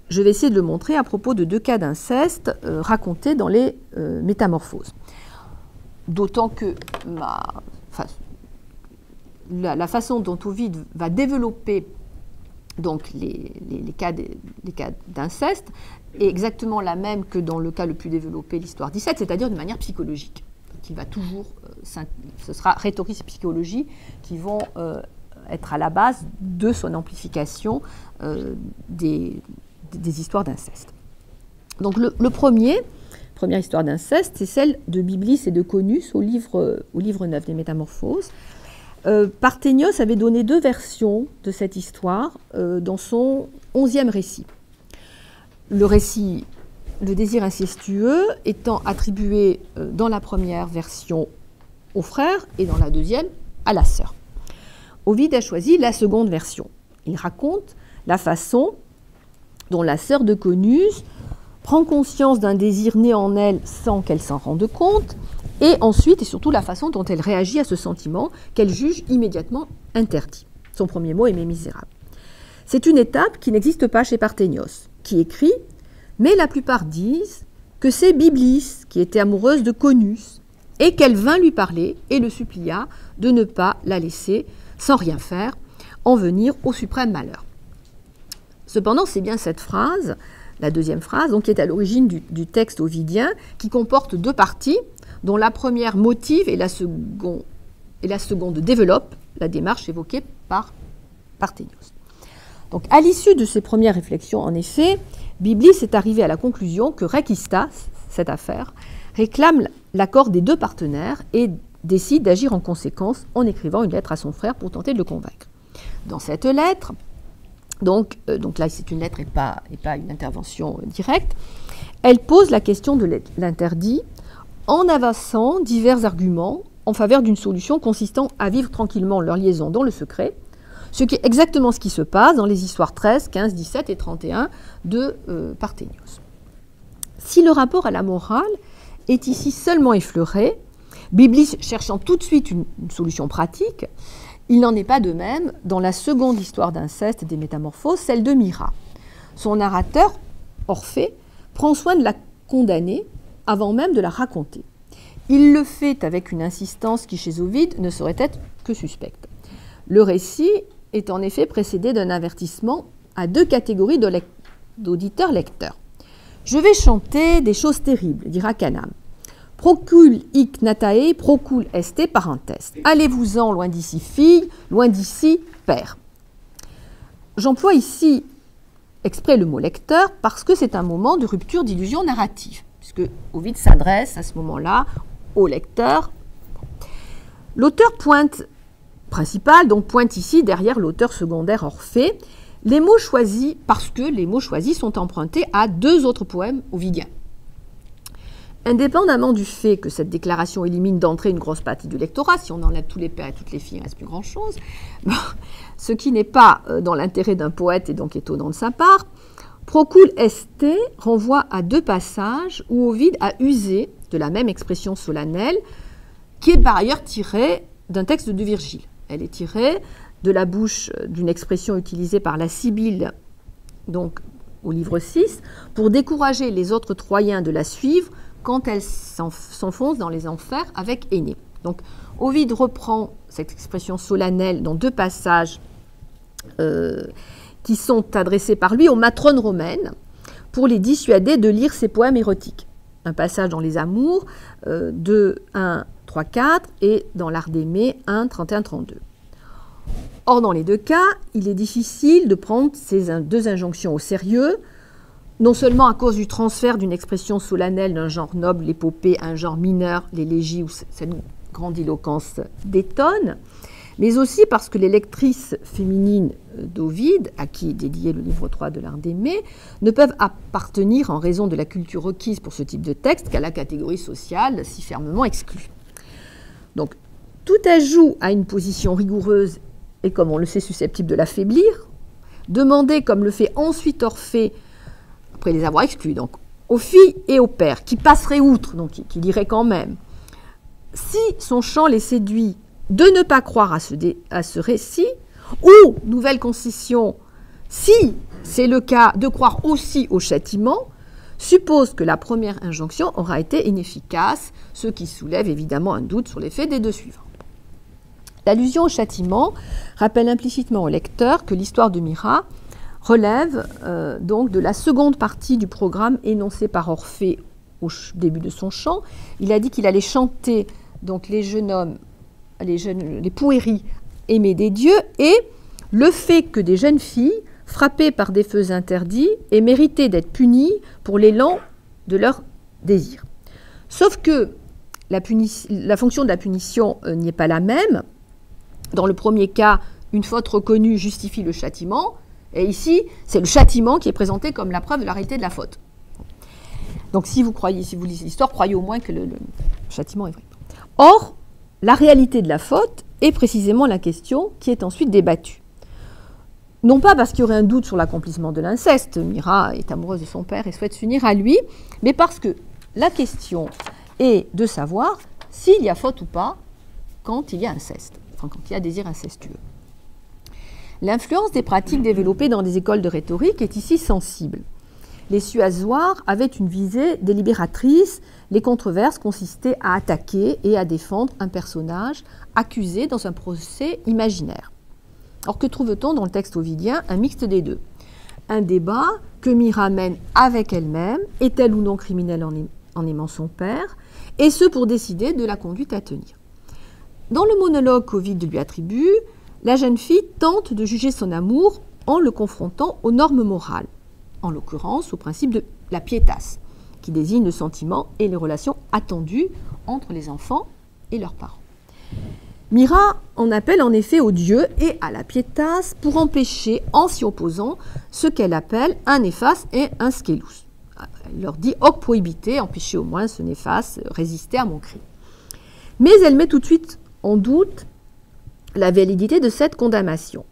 Je vais essayer de le montrer à propos de 2 cas d'inceste racontés dans les Métamorphoses. D'autant que la façon dont Ovide va développer donc les cas d'inceste est exactement la même que dans le cas le plus développé, l'histoire 17, c'est-à-dire de manière psychologique, qui va toujours, ce sera rhétorique et psychologie qui vont être à la base de son amplification des histoires d'inceste. Donc première histoire d'inceste, c'est celle de Byblis et de Conus au livre 9 des Métamorphoses. Parthénios avait donné 2 versions de cette histoire dans son 11e récit. Le désir incestueux étant attribué dans la première version au frère et dans la deuxième à la sœur. Ovide a choisi la seconde version. Il raconte la façon dont la sœur de Conus prend conscience d'un désir né en elle sans qu'elle s'en rende compte, et ensuite, et surtout, la façon dont elle réagit à ce sentiment qu'elle juge immédiatement interdit. Son premier mot est « mes misérables ». C'est une étape qui n'existe pas chez Parthénios, qui écrit « Mais la plupart disent que c'est Byblis qui était amoureuse de Conus, et qu'elle vint lui parler et le supplia de ne pas la laisser, sans rien faire, en venir au suprême malheur. » Cependant, c'est bien cette phrase, la deuxième phrase, donc, qui est à l'origine du texte ovidien, qui comporte 2 parties, dont la première motive et la seconde développe la démarche évoquée par Parthénios. Donc, à l'issue de ces premières réflexions, en effet, Byblis est arrivé à la conclusion que Rekistas, cette affaire, réclame l'accord des 2 partenaires et décide d'agir en conséquence en écrivant une lettre à son frère pour tenter de le convaincre. Dans cette lettre, donc là c'est une lettre et pas une intervention directe, elle pose la question de l'interdit en avançant divers arguments en faveur d'une solution consistant à vivre tranquillement leur liaison dans le secret, ce qui est exactement ce qui se passe dans les histoires 13, 15, 17 et 31 de Parthénios. Si le rapport à la morale est ici seulement effleuré, Byblis cherchant tout de suite une solution pratique, il n'en est pas de même dans la seconde histoire d'inceste des Métamorphoses, celle de Myrrha. Son narrateur, Orphée, prend soin de la condamner avant même de la raconter. Il le fait avec une insistance qui, chez Ovide, ne saurait être que suspecte. Le récit est en effet précédé d'un avertissement à 2 catégories d'auditeurs-lecteurs. « Je vais chanter des choses terribles, dira Canam. Procul hic natae, procul este parentes. Allez-vous-en loin d'ici, fille, loin d'ici, père. » J'emploie ici exprès le mot lecteur parce que c'est un moment de rupture d'illusion narrative, puisque Ovide s'adresse à ce moment-là au lecteur. L'auteur principal pointe ici derrière l'auteur secondaire Orphée les mots choisis parce que les mots choisis sont empruntés à 2 autres poèmes ovidiens. Indépendamment du fait que cette déclaration élimine d'entrée une grosse partie du lectorat, si on enlève tous les pères et toutes les filles, il ne reste plus grand-chose, ce qui n'est pas dans l'intérêt d'un poète et donc étonnant de sa part, Procul este renvoie à 2 passages où Ovide a usé de la même expression solennelle, qui est par ailleurs tirée d'un texte de Virgile. Elle est tirée de la bouche d'une expression utilisée par la Sibylle, donc au livre 6, pour décourager les autres Troyens de la suivre quand elle s'enfonce dans les enfers avec Énée. Donc Ovide reprend cette expression solennelle dans 2 passages qui sont adressés par lui aux matrones romaines pour les dissuader de lire ses poèmes érotiques. Un passage dans les Amours 2, 1, 3, 4 et dans l'Art d'aimer 1, 31, 32. Or, dans les 2 cas, il est difficile de prendre ces 2 injonctions au sérieux, non seulement à cause du transfert d'une expression solennelle d'un genre noble, l'épopée, à un genre mineur, l'élégie, où cette grandiloquence détonne, mais aussi parce que les lectrices féminines d'Ovide, à qui est dédié le livre 3 de l'Art d'aimer, ne peuvent appartenir en raison de la culture requise pour ce type de texte qu'à la catégorie sociale si fermement exclue. Donc, tout ajout à une position rigoureuse est, comme on le sait, susceptible de l'affaiblir. Demander, comme le fait ensuite Orphée, après les avoir exclus, donc aux filles et au père, qui passeraient outre, donc qui liraient quand même. Si son chant les séduit de ne pas croire à ce récit, ou, nouvelle concession, si c'est le cas de croire aussi au châtiment, suppose que la première injonction aura été inefficace, ce qui soulève évidemment un doute sur l'effet des deux suivants. L'allusion au châtiment rappelle implicitement au lecteur que l'histoire de Myrrha relève donc de la seconde partie du programme énoncé par Orphée au début de son chant. Il a dit qu'il allait chanter donc les jeunes hommes, les puéris aimés des dieux, et le fait que des jeunes filles, frappées par des feux interdits, aient mérité d'être punies pour l'élan de leur désir. Sauf que la fonction de la punition n'y est pas la même. Dans le premier cas, une faute reconnue justifie le châtiment, et ici, c'est le châtiment qui est présenté comme la preuve de la réalité de la faute. Donc si vous lisez l'histoire, croyez au moins que le châtiment est vrai. Or, la réalité de la faute est précisément la question qui est ensuite débattue. Non pas parce qu'il y aurait un doute sur l'accomplissement de l'inceste, Myrrha est amoureuse de son père et souhaite s'unir à lui, mais parce que la question est de savoir s'il y a faute ou pas quand il y a inceste, enfin quand il y a désir incestueux. L'influence des pratiques développées dans des écoles de rhétorique est ici sensible. Les Suazoirs avaient une visée délibératrice, les controverses consistaient à attaquer et à défendre un personnage accusé dans un procès imaginaire. Or, que trouve-t-on dans le texte ovidien? Un mixte des deux. Un débat que Myrrha mène avec elle-même, est-elle ou non criminelle en aimant son père, et ce pour décider de la conduite à tenir. Dans le monologue qu'Ovide lui attribue, la jeune fille tente de juger son amour en le confrontant aux normes morales, en l'occurrence au principe de la pietas, qui désigne le sentiment et les relations attendues entre les enfants et leurs parents. Myrrha en appelle en effet aux dieux et à la pietas pour empêcher, en s'y opposant, ce qu'elle appelle un néphas et un scélus. Elle leur dit « hoc prohibite », empêchez au moins ce néphas, résister à mon cri. Mais elle met tout de suite en doute la validité de cette condamnation.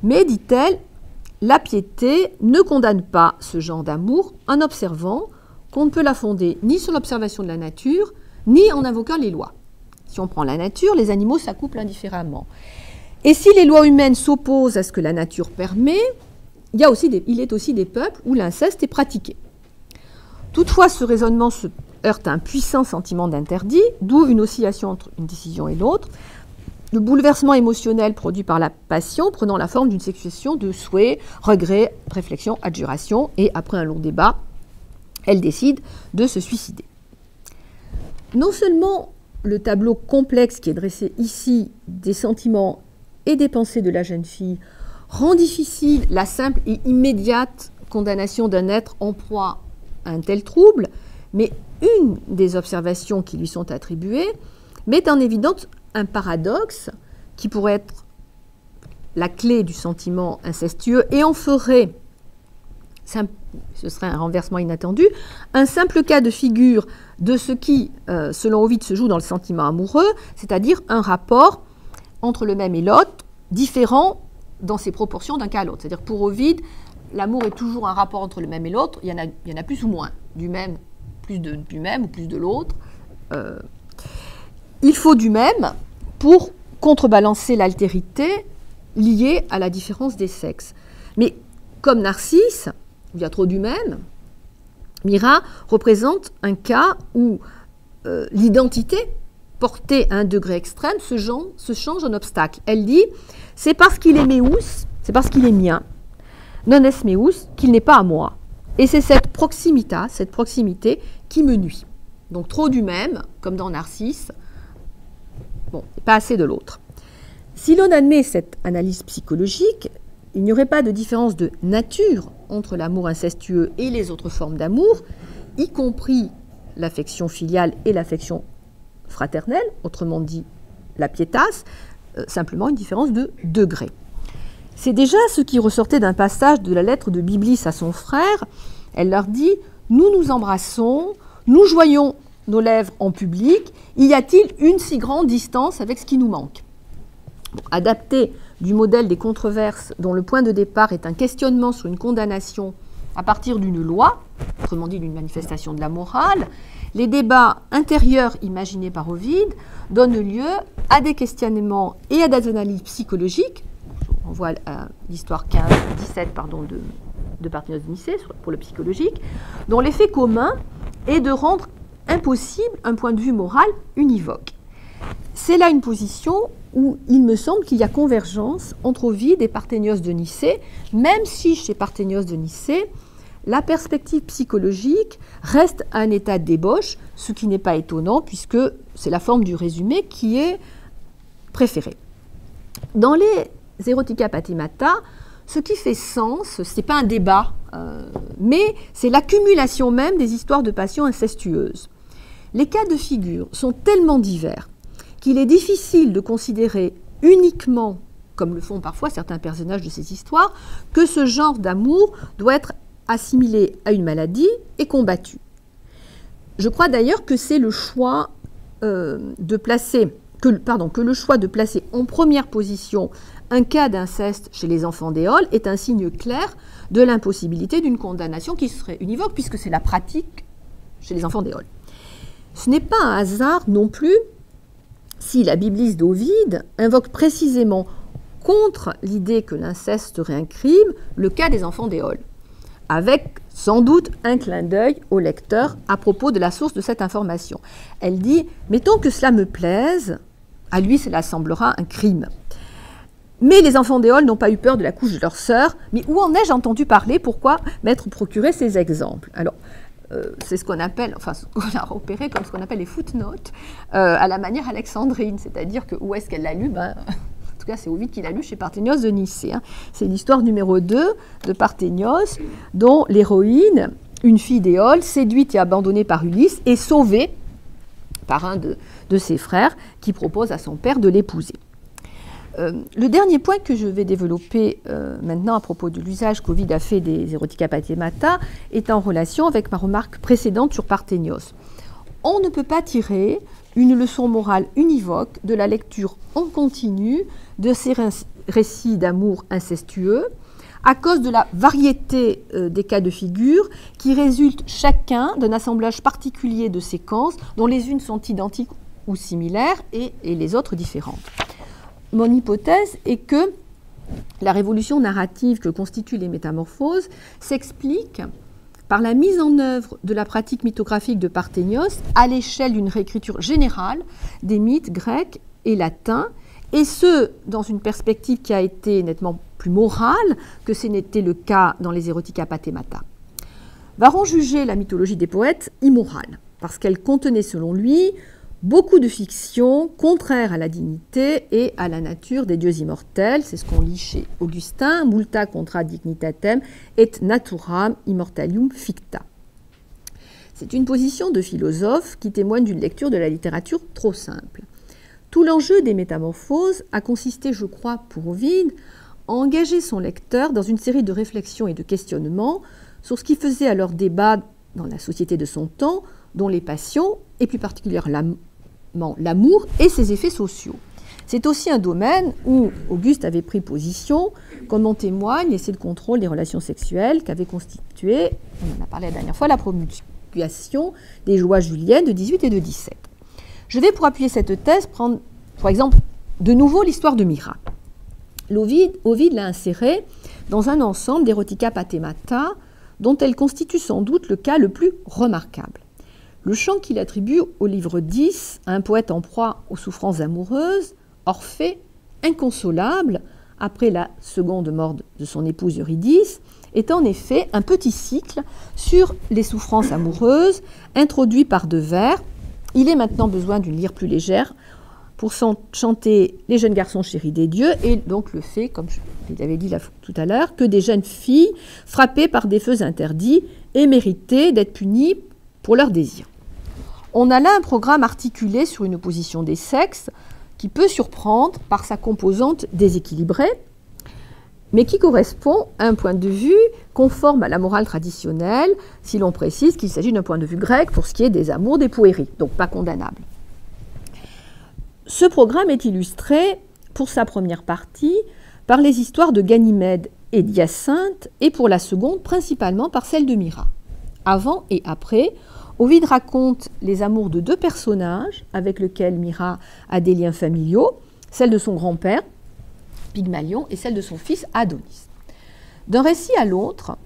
Mais, dit-elle, la piété ne condamne pas ce genre d'amour en observant qu'on ne peut la fonder ni sur l'observation de la nature, ni en invoquant les lois. Si on prend la nature, les animaux s'accouplent indifféremment. Et si les lois humaines s'opposent à ce que la nature permet, il est aussi des peuples où l'inceste est pratiqué. Toutefois, ce raisonnement se heurte à un puissant sentiment d'interdit, d'où une oscillation entre une décision et l'autre, le bouleversement émotionnel produit par la passion prenant la forme d'une succession de souhaits, regrets, réflexions, adjurations, et après un long débat, elle décide de se suicider. Non seulement le tableau complexe qui est dressé ici des sentiments et des pensées de la jeune fille rend difficile la simple et immédiate condamnation d'un être en proie à un tel trouble, mais une des observations qui lui sont attribuées met en évidence un paradoxe qui pourrait être la clé du sentiment incestueux et en ferait, ce serait un renversement inattendu, un simple cas de figure de ce qui, selon Ovide, se joue dans le sentiment amoureux, c'est-à-dire un rapport entre le même et l'autre, différent dans ses proportions d'un cas à l'autre. C'est-à-dire pour Ovide, l'amour est toujours un rapport entre le même et l'autre, il y en a plus ou moins, du même, plus du même ou plus de l'autre. Il faut du même pour contrebalancer l'altérité liée à la différence des sexes. Mais comme Narcisse, où il y a trop du même, Myrrha représente un cas où l'identité portée à un degré extrême se change en obstacle. Elle dit « c'est parce qu'il est meus, c'est parce qu'il est mien, non est meus, qu'il n'est pas à moi. Et c'est cette proximité qui me nuit. » Donc trop du même, comme dans Narcisse, bon, pas assez de l'autre. Si l'on admet cette analyse psychologique, il n'y aurait pas de différence de nature entre l'amour incestueux et les autres formes d'amour, y compris l'affection filiale et l'affection fraternelle, autrement dit la pietas, simplement une différence de degré. C'est déjà ce qui ressortait d'un passage de la lettre de Byblis à son frère. Elle leur dit « Nous nous embrassons, nous joignons nos lèvres en public, y a-t-il une si grande distance avec ce qui nous manque ?» Adapté du modèle des controverses dont le point de départ est un questionnement sur une condamnation à partir d'une loi, autrement dit d'une manifestation de la morale, les débats intérieurs imaginés par Ovide donnent lieu à des questionnements et à des analyses psychologiques. On voit l'histoire 17 de Parthénios de Nicée pour le psychologique, dont l'effet commun est de rendre impossible un point de vue moral univoque. C'est là une position où il me semble qu'il y a convergence entre Ovide et Parthénios de Nicée, même si chez Parthénios de Nicée, la perspective psychologique reste à un état d'ébauche, ce qui n'est pas étonnant puisque c'est la forme du résumé qui est préférée. Dans les Erotica Pathemata, ce qui fait sens, ce n'est pas un débat, mais c'est l'accumulation même des histoires de passion incestueuses. Les cas de figure sont tellement divers qu'il est difficile de considérer uniquement, comme le font parfois certains personnages de ces histoires, que ce genre d'amour doit être assimilé à une maladie et combattu. Je crois d'ailleurs que c'est le choix que le choix de placer en première position un cas d'inceste chez les enfants d'éole est un signe clair de l'impossibilité d'une condamnation qui serait univoque, puisque c'est la pratique chez les enfants d'éole. Ce n'est pas un hasard non plus si la bibliste d'Ovide invoque précisément contre l'idée que l'inceste serait un crime le cas des enfants d'éole, avec sans doute un clin d'œil au lecteur à propos de la source de cette information. Elle dit « Mettons que cela me plaise, à lui cela semblera un crime. Mais les enfants d'éole n'ont pas eu peur de la couche de leur sœur. Mais où en ai-je entendu parler? Pourquoi m'être procuré ces exemples ?» Alors, c'est ce qu'on appelle, enfin, ce qu'on a repéré comme ce qu'on appelle les footnotes, à la manière alexandrine, c'est-à-dire que où est-ce qu'elle l'a lu? En tout cas, c'est Ovide qui l'a lu chez Parthénios de Nicée. C'est l'histoire numéro 2 de Parthénios, dont l'héroïne, une fille d'éole, séduite et abandonnée par Ulysse, est sauvée par un de ses frères qui propose à son père de l'épouser. Le dernier point que je vais développer maintenant à propos de l'usage qu'Ovide a fait des Erotica Pathemata est en relation avec ma remarque précédente sur Parthénios. On ne peut pas tirer une leçon morale univoque de la lecture en continu de ces récits d'amour incestueux à cause de la variété des cas de figure qui résultent chacun d'un assemblage particulier de séquences dont les unes sont identiques ou similaires et les autres différentes. Mon hypothèse est que la révolution narrative que constituent les métamorphoses s'explique par la mise en œuvre de la pratique mythographique de Parthénios à l'échelle d'une réécriture générale des mythes grecs et latins, et ce, dans une perspective qui a été nettement plus morale que ce n'était le cas dans les Erotica Pathemata. Varron jugeait la mythologie des poètes immorale, parce qu'elle contenait, selon lui, beaucoup de fictions contraires à la dignité et à la nature des dieux immortels. C'est ce qu'on lit chez Augustin, multa contra dignitatem et naturam immortalium ficta. C'est une position de philosophe qui témoigne d'une lecture de la littérature trop simple. Tout l'enjeu des métamorphoses a consisté, je crois, pour Ovide, à engager son lecteur dans une série de réflexions et de questionnements sur ce qui faisait alors débat dans la société de son temps, dont les passions, et plus particulièrement l'amour et ses effets sociaux. C'est aussi un domaine où Auguste avait pris position, comme en témoigne l'essai de contrôle des relations sexuelles qu'avait constitué, on en a parlé la dernière fois, la promulgation des lois juliennes de 18 et de 17. Je vais, pour appuyer cette thèse, prendre, par exemple, de nouveau l'histoire de Mira. Ovide l'a insérée dans un ensemble d'Erotica Pathemata dont elle constitue sans doute le cas le plus remarquable. Le chant qu'il attribue au livre 10 à un poète en proie aux souffrances amoureuses, Orphée, inconsolable, après la seconde mort de son épouse Eurydice, est en effet un petit cycle sur les souffrances amoureuses, introduit par 2 vers. Il est maintenant besoin d'une lyre plus légère pour chanter les jeunes garçons chéris des dieux, et donc le fait, comme je l'avais dit tout à l'heure, que des jeunes filles frappées par des feux interdits aient mérité d'être punies pour leurs désirs. On a là un programme articulé sur une opposition des sexes qui peut surprendre par sa composante déséquilibrée, mais qui correspond à un point de vue conforme à la morale traditionnelle, si l'on précise qu'il s'agit d'un point de vue grec pour ce qui est des amours des poéries, donc pas condamnable. Ce programme est illustré, pour sa première partie, par les histoires de Ganymède et d'Hyacinthe, et pour la seconde, principalement par celle de Myrrha. Avant et après, Ovide raconte les amours de deux personnages avec lesquels Myrrha a des liens familiaux, celle de son grand-père, Pygmalion, et celle de son fils, Adonis. D'un récit à l'autre,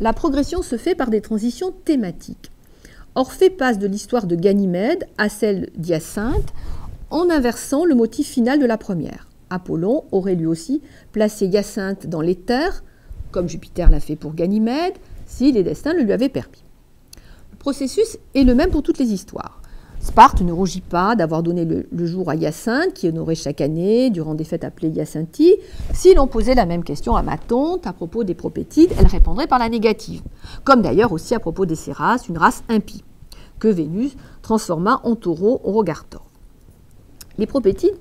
la progression se fait par des transitions thématiques. Orphée passe de l'histoire de Ganymède à celle d'Hyacinthe en inversant le motif final de la première. Apollon aurait lui aussi placé Hyacinthe dans l'éther, comme Jupiter l'a fait pour Ganymède, si les destins le lui avaient permis. Le processus est le même pour toutes les histoires. Sparte ne rougit pas d'avoir donné le jour à Hyacinthe, qui honorait chaque année, durant des fêtes appelées Hyacinthies. Si l'on posait la même question à Matonte à propos des Propétides, elle répondrait par la négative. Comme d'ailleurs aussi à propos des Céras, une race impie, que Vénus transforma en taureau au regard tort. Les Propétides,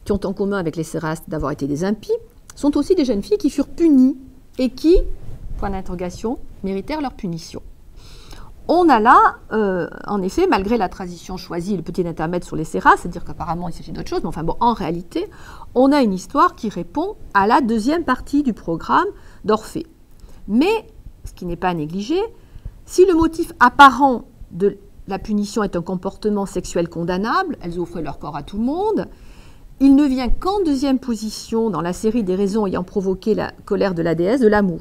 qui ont en commun avec les Céras d'avoir été des impies, sont aussi des jeunes filles qui furent punies et qui, point d'interrogation, méritèrent leur punition. On a là, en effet, malgré la tradition choisie, le petit intermède sur les Céras, c'est-à-dire qu'apparemment il s'agit d'autre chose, mais enfin bon, en réalité, on a une histoire qui répond à la deuxième partie du programme d'Orphée. Mais, ce qui n'est pas à négliger, si le motif apparent de la punition est un comportement sexuel condamnable, elles offrent leur corps à tout le monde, il ne vient qu'en deuxième position dans la série des raisons ayant provoqué la colère de la déesse de l'amour.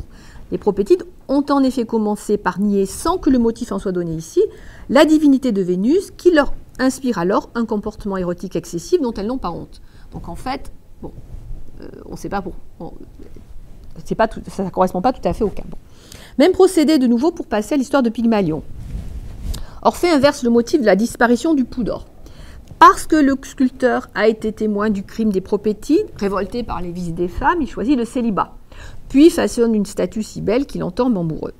Les Propétides ont en effet commencé par nier, sans que le motif en soit donné ici, la divinité de Vénus qui leur inspire alors un comportement érotique excessif dont elles n'ont pas honte. Donc en fait, bon, on ne sait pas ça ne correspond pas tout à fait au cas. Bon. Même procédé de nouveau pour passer à l'histoire de Pygmalion. Orphée inverse le motif de la disparition du pouls d'or. Parce que le sculpteur a été témoin du crime des Propétides, révolté par les vices des femmes, il choisit le célibat, puis façonne une statue si belle qu'il en tombe amoureux.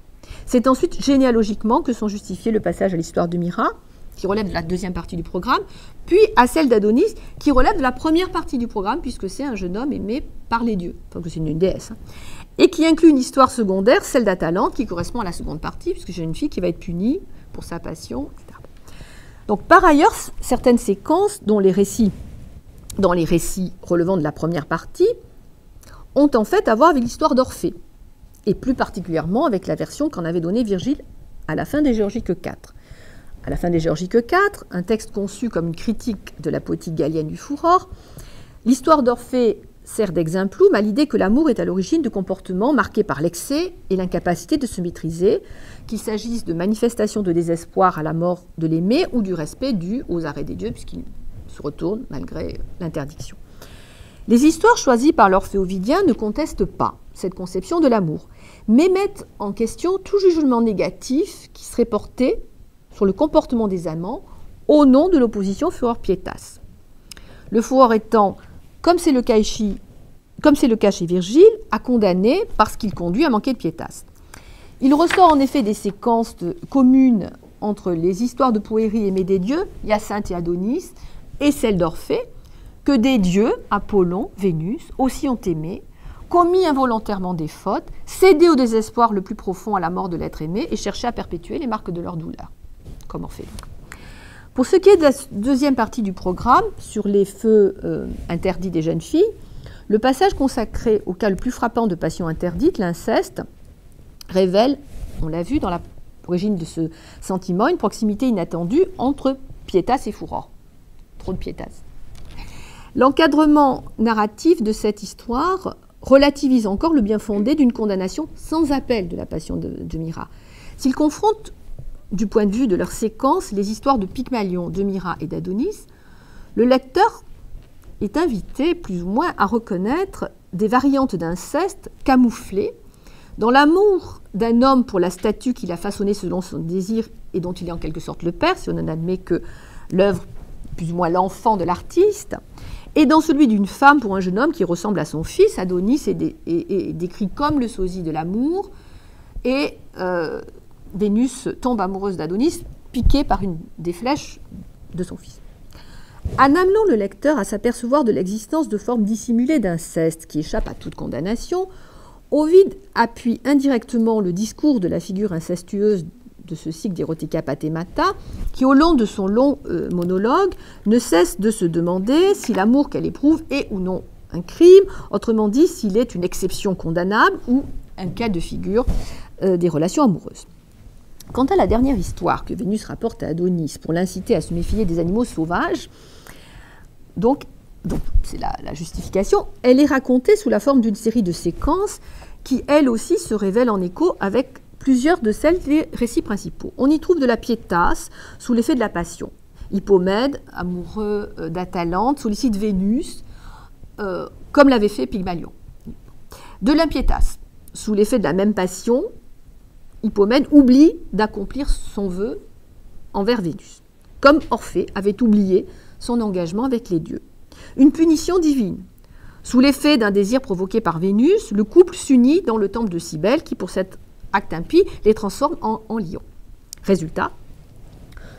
C'est ensuite généalogiquement que sont justifiés le passage à l'histoire de Myrrha, qui relève de la deuxième partie du programme, puis à celle d'Adonis, qui relève de la première partie du programme, puisque c'est un jeune homme aimé par les dieux, enfin que c'est une déesse, et qui inclut une histoire secondaire, celle d'Atalante, qui correspond à la seconde partie, puisque j'ai une fille qui va être punie pour sa passion, etc. Donc par ailleurs, certaines séquences, dans les récits relevant de la première partie, ont en fait à voir avec l'histoire d'Orphée, et plus particulièrement avec la version qu'en avait donnée Virgile à la fin des Géorgiques IV. À la fin des Géorgiques IV, un texte conçu comme une critique de la poétique gallienne du Furor, l'histoire d'Orphée sert d'exemplum à l'idée que l'amour est à l'origine de comportements marqués par l'excès et l'incapacité de se maîtriser, qu'il s'agisse de manifestations de désespoir à la mort de l'aimé ou du respect dû aux arrêts des dieux, puisqu'il se retourne malgré l'interdiction. Les histoires choisies par l'Orphée ovidien ne contestent pas cette conception de l'amour, mais mettent en question tout jugement négatif qui serait porté sur le comportement des amants au nom de l'opposition furor-pietas. Le furor étant, comme c'est le cas chez Virgile, à condamner parce qu'il conduit à manquer de pietas. Il ressort en effet des séquences communes entre les histoires de Poérie aimée des dieux, Hyacinthe et Adonis, et celles d'Orphée, que des dieux, Apollon, Vénus, aussi ont aimé, commis involontairement des fautes, cédé au désespoir le plus profond à la mort de l'être aimé et cherché à perpétuer les marques de leur douleur, comme Orphée. Pour ce qui est de la deuxième partie du programme, sur les feux interdits des jeunes filles, le passage consacré au cas le plus frappant de passion interdite, l'inceste, révèle, on l'a vu dans l'origine de ce sentiment, une proximité inattendue entre pietas et furor. Trop de pietas. L'encadrement narratif de cette histoire relativise encore le bien fondé d'une condamnation sans appel de la passion de Myrrha. S'il confronte, du point de vue de leur séquence, les histoires de Pygmalion, de Myrrha et d'Adonis, le lecteur est invité plus ou moins à reconnaître des variantes d'inceste camouflées dans l'amour d'un homme pour la statue qu'il a façonnée selon son désir et dont il est en quelque sorte le père, si on en admet que l'œuvre, plus ou moins l'enfant de l'artiste, et dans celui d'une femme pour un jeune homme qui ressemble à son fils. Adonis est décrit comme le sosie de l'amour, et Vénus tombe amoureuse d'Adonis, piquée par une des flèches de son fils. En amenant le lecteur à s'apercevoir de l'existence de formes dissimulées d'inceste qui échappent à toute condamnation, Ovide appuie indirectement le discours de la figure incestueuse de ce cycle d'Erotica Pathemata, qui au long de son long monologue ne cesse de se demander si l'amour qu'elle éprouve est ou non un crime, autrement dit s'il est une exception condamnable ou un cas de figure des relations amoureuses. Quant à la dernière histoire que Vénus rapporte à Adonis pour l'inciter à se méfier des animaux sauvages, donc c'est la justification, elle est racontée sous la forme d'une série de séquences qui, elles aussi, se révèlent en écho avec plusieurs de celles des récits principaux. On y trouve de la piétasse sous l'effet de la passion. Hippomède, amoureux d'Atalante, sollicite Vénus, comme l'avait fait Pygmalion. De l'impiétasse, sous l'effet de la même passion, Hippomède oublie d'accomplir son vœu envers Vénus, comme Orphée avait oublié son engagement avec les dieux. Une punition divine. Sous l'effet d'un désir provoqué par Vénus, le couple s'unit dans le temple de Cybèle qui, pour cet acte impie, les transforme en lions. Résultat,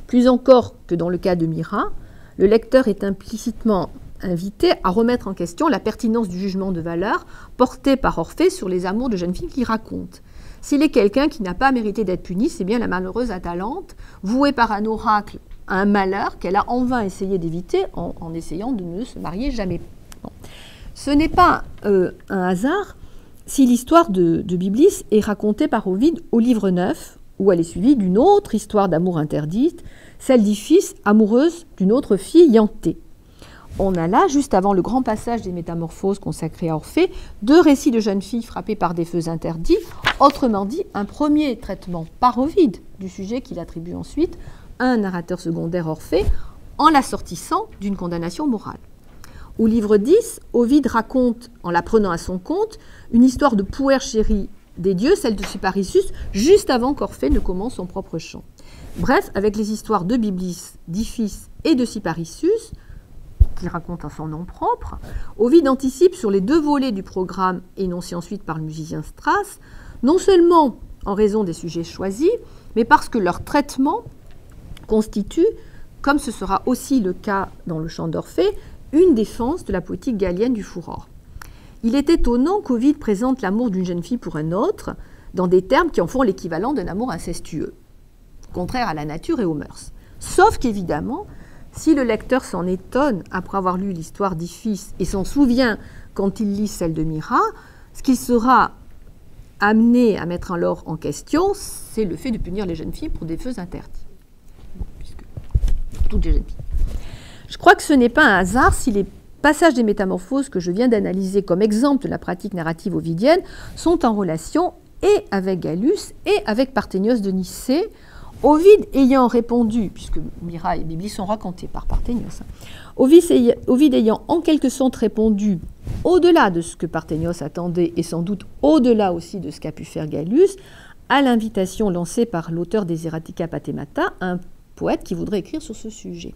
plus encore que dans le cas de Myrrha, le lecteur est implicitement invité à remettre en question la pertinence du jugement de valeur porté par Orphée sur les amours de jeunes filles qu'il raconte. S'il est quelqu'un qui n'a pas mérité d'être puni, c'est bien la malheureuse Atalante, vouée par un oracle à un malheur qu'elle a en vain essayé d'éviter en essayant de ne se marier jamais. Bon. Ce n'est pas un hasard si l'histoire de Byblis est racontée par Ovide au livre 9, où elle est suivie d'une autre histoire d'amour interdite, celle d'Iphis, amoureuse d'une autre fille, Iantée. On a là, juste avant le grand passage des Métamorphoses consacré à Orphée, deux récits de jeunes filles frappées par des feux interdits, autrement dit, un premier traitement par Ovide du sujet qu'il attribue ensuite à un narrateur secondaire Orphée, en l'assortissant d'une condamnation morale. Au livre 10, Ovide raconte, en la prenant à son compte, une histoire de Puer chérie des dieux, celle de Cyparissus, juste avant qu'Orphée ne commence son propre chant. Bref, avec les histoires de Byblis, d'Iphis et de Cyparissus, qu'il raconte en son nom propre, Ovide anticipe sur les deux volets du programme énoncé ensuite par le musicien Strass, non seulement en raison des sujets choisis, mais parce que leur traitement constitue, comme ce sera aussi le cas dans le chant d'Orphée, une défense de la poétique gallienne du furor. Il est étonnant qu'Ovide présente l'amour d'une jeune fille pour un autre dans des termes qui en font l'équivalent d'un amour incestueux, contraire à la nature et aux mœurs. Sauf qu'évidemment, si le lecteur s'en étonne après avoir lu l'histoire d'Iphis et s'en souvient quand il lit celle de Myrrha, ce qu'il sera amené à mettre alors en question, c'est le fait de punir les jeunes filles pour des feux interdits. Bon, puisque toutes les jeunes filles. Je crois que ce n'est pas un hasard si les passages des Métamorphoses que je viens d'analyser comme exemple de la pratique narrative ovidienne sont en relation et avec Gallus et avec Parthénios de Nicée, Ovide ayant répondu, puisque Myrrha et Byblis sont racontés par Parthénios, Ovide ayant en quelque sorte répondu au-delà de ce que Parthénios attendait et sans doute au-delà aussi de ce qu'a pu faire Gallus, à l'invitation lancée par l'auteur des Eratica Pathemata, un poète qui voudrait écrire sur ce sujet.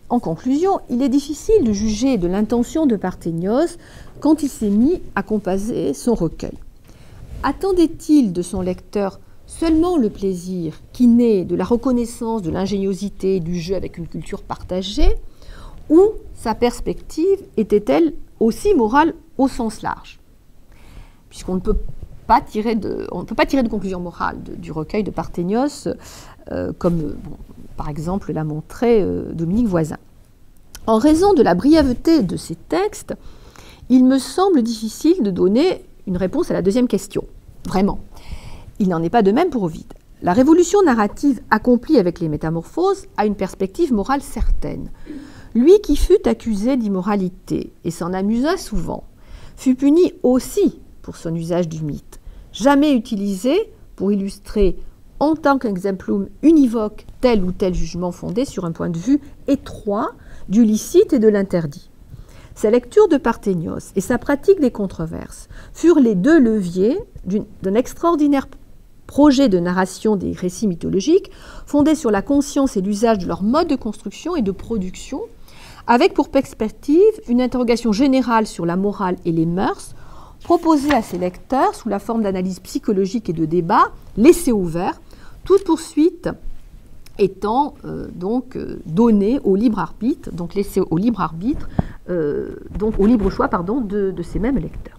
En conclusion, il est difficile de juger de l'intention de Parthénios quand il s'est mis à composer son recueil. Attendait-il de son lecteur seulement le plaisir qui naît de la reconnaissance de l'ingéniosité du jeu avec une culture partagée, ou sa perspective était-elle aussi morale au sens large? Puisqu'on ne peut pas tirer de conclusion morale du recueil de Parthénios, comme par exemple l'a montré Dominique Voisin. En raison de la brièveté de ces textes, il me semble difficile de donner une réponse à la deuxième question. Vraiment. Il n'en est pas de même pour Ovide. La révolution narrative accomplie avec les Métamorphoses a une perspective morale certaine. Lui qui fut accusé d'immoralité et s'en amusa souvent, fut puni aussi pour son usage du mythe, jamais utilisé pour illustrer en tant qu'exemplum univoque tel ou tel jugement fondé sur un point de vue étroit du licite et de l'interdit. Sa lecture de Parthénios et sa pratique des controverses furent les deux leviers d'un extraordinaire projet de narration des récits mythologiques fondés sur la conscience et l'usage de leur mode de construction et de production, avec pour perspective une interrogation générale sur la morale et les mœurs, proposée à ses lecteurs sous la forme d'analyse psychologique et de débat, laissée ouvert, toute poursuite étant donnée au libre arbitre, donc laissée au libre arbitre, donc au libre choix de ces mêmes lecteurs.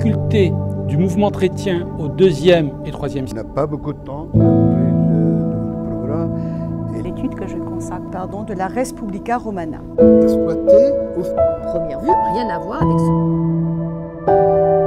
difficultés du mouvement chrétien au deuxième et troisième Il siècle. n'a pas beaucoup de temps pour le programme. L'étude que je consacre, de la Res Publica Romana. Exploité au Première vue, rien à voir avec ce...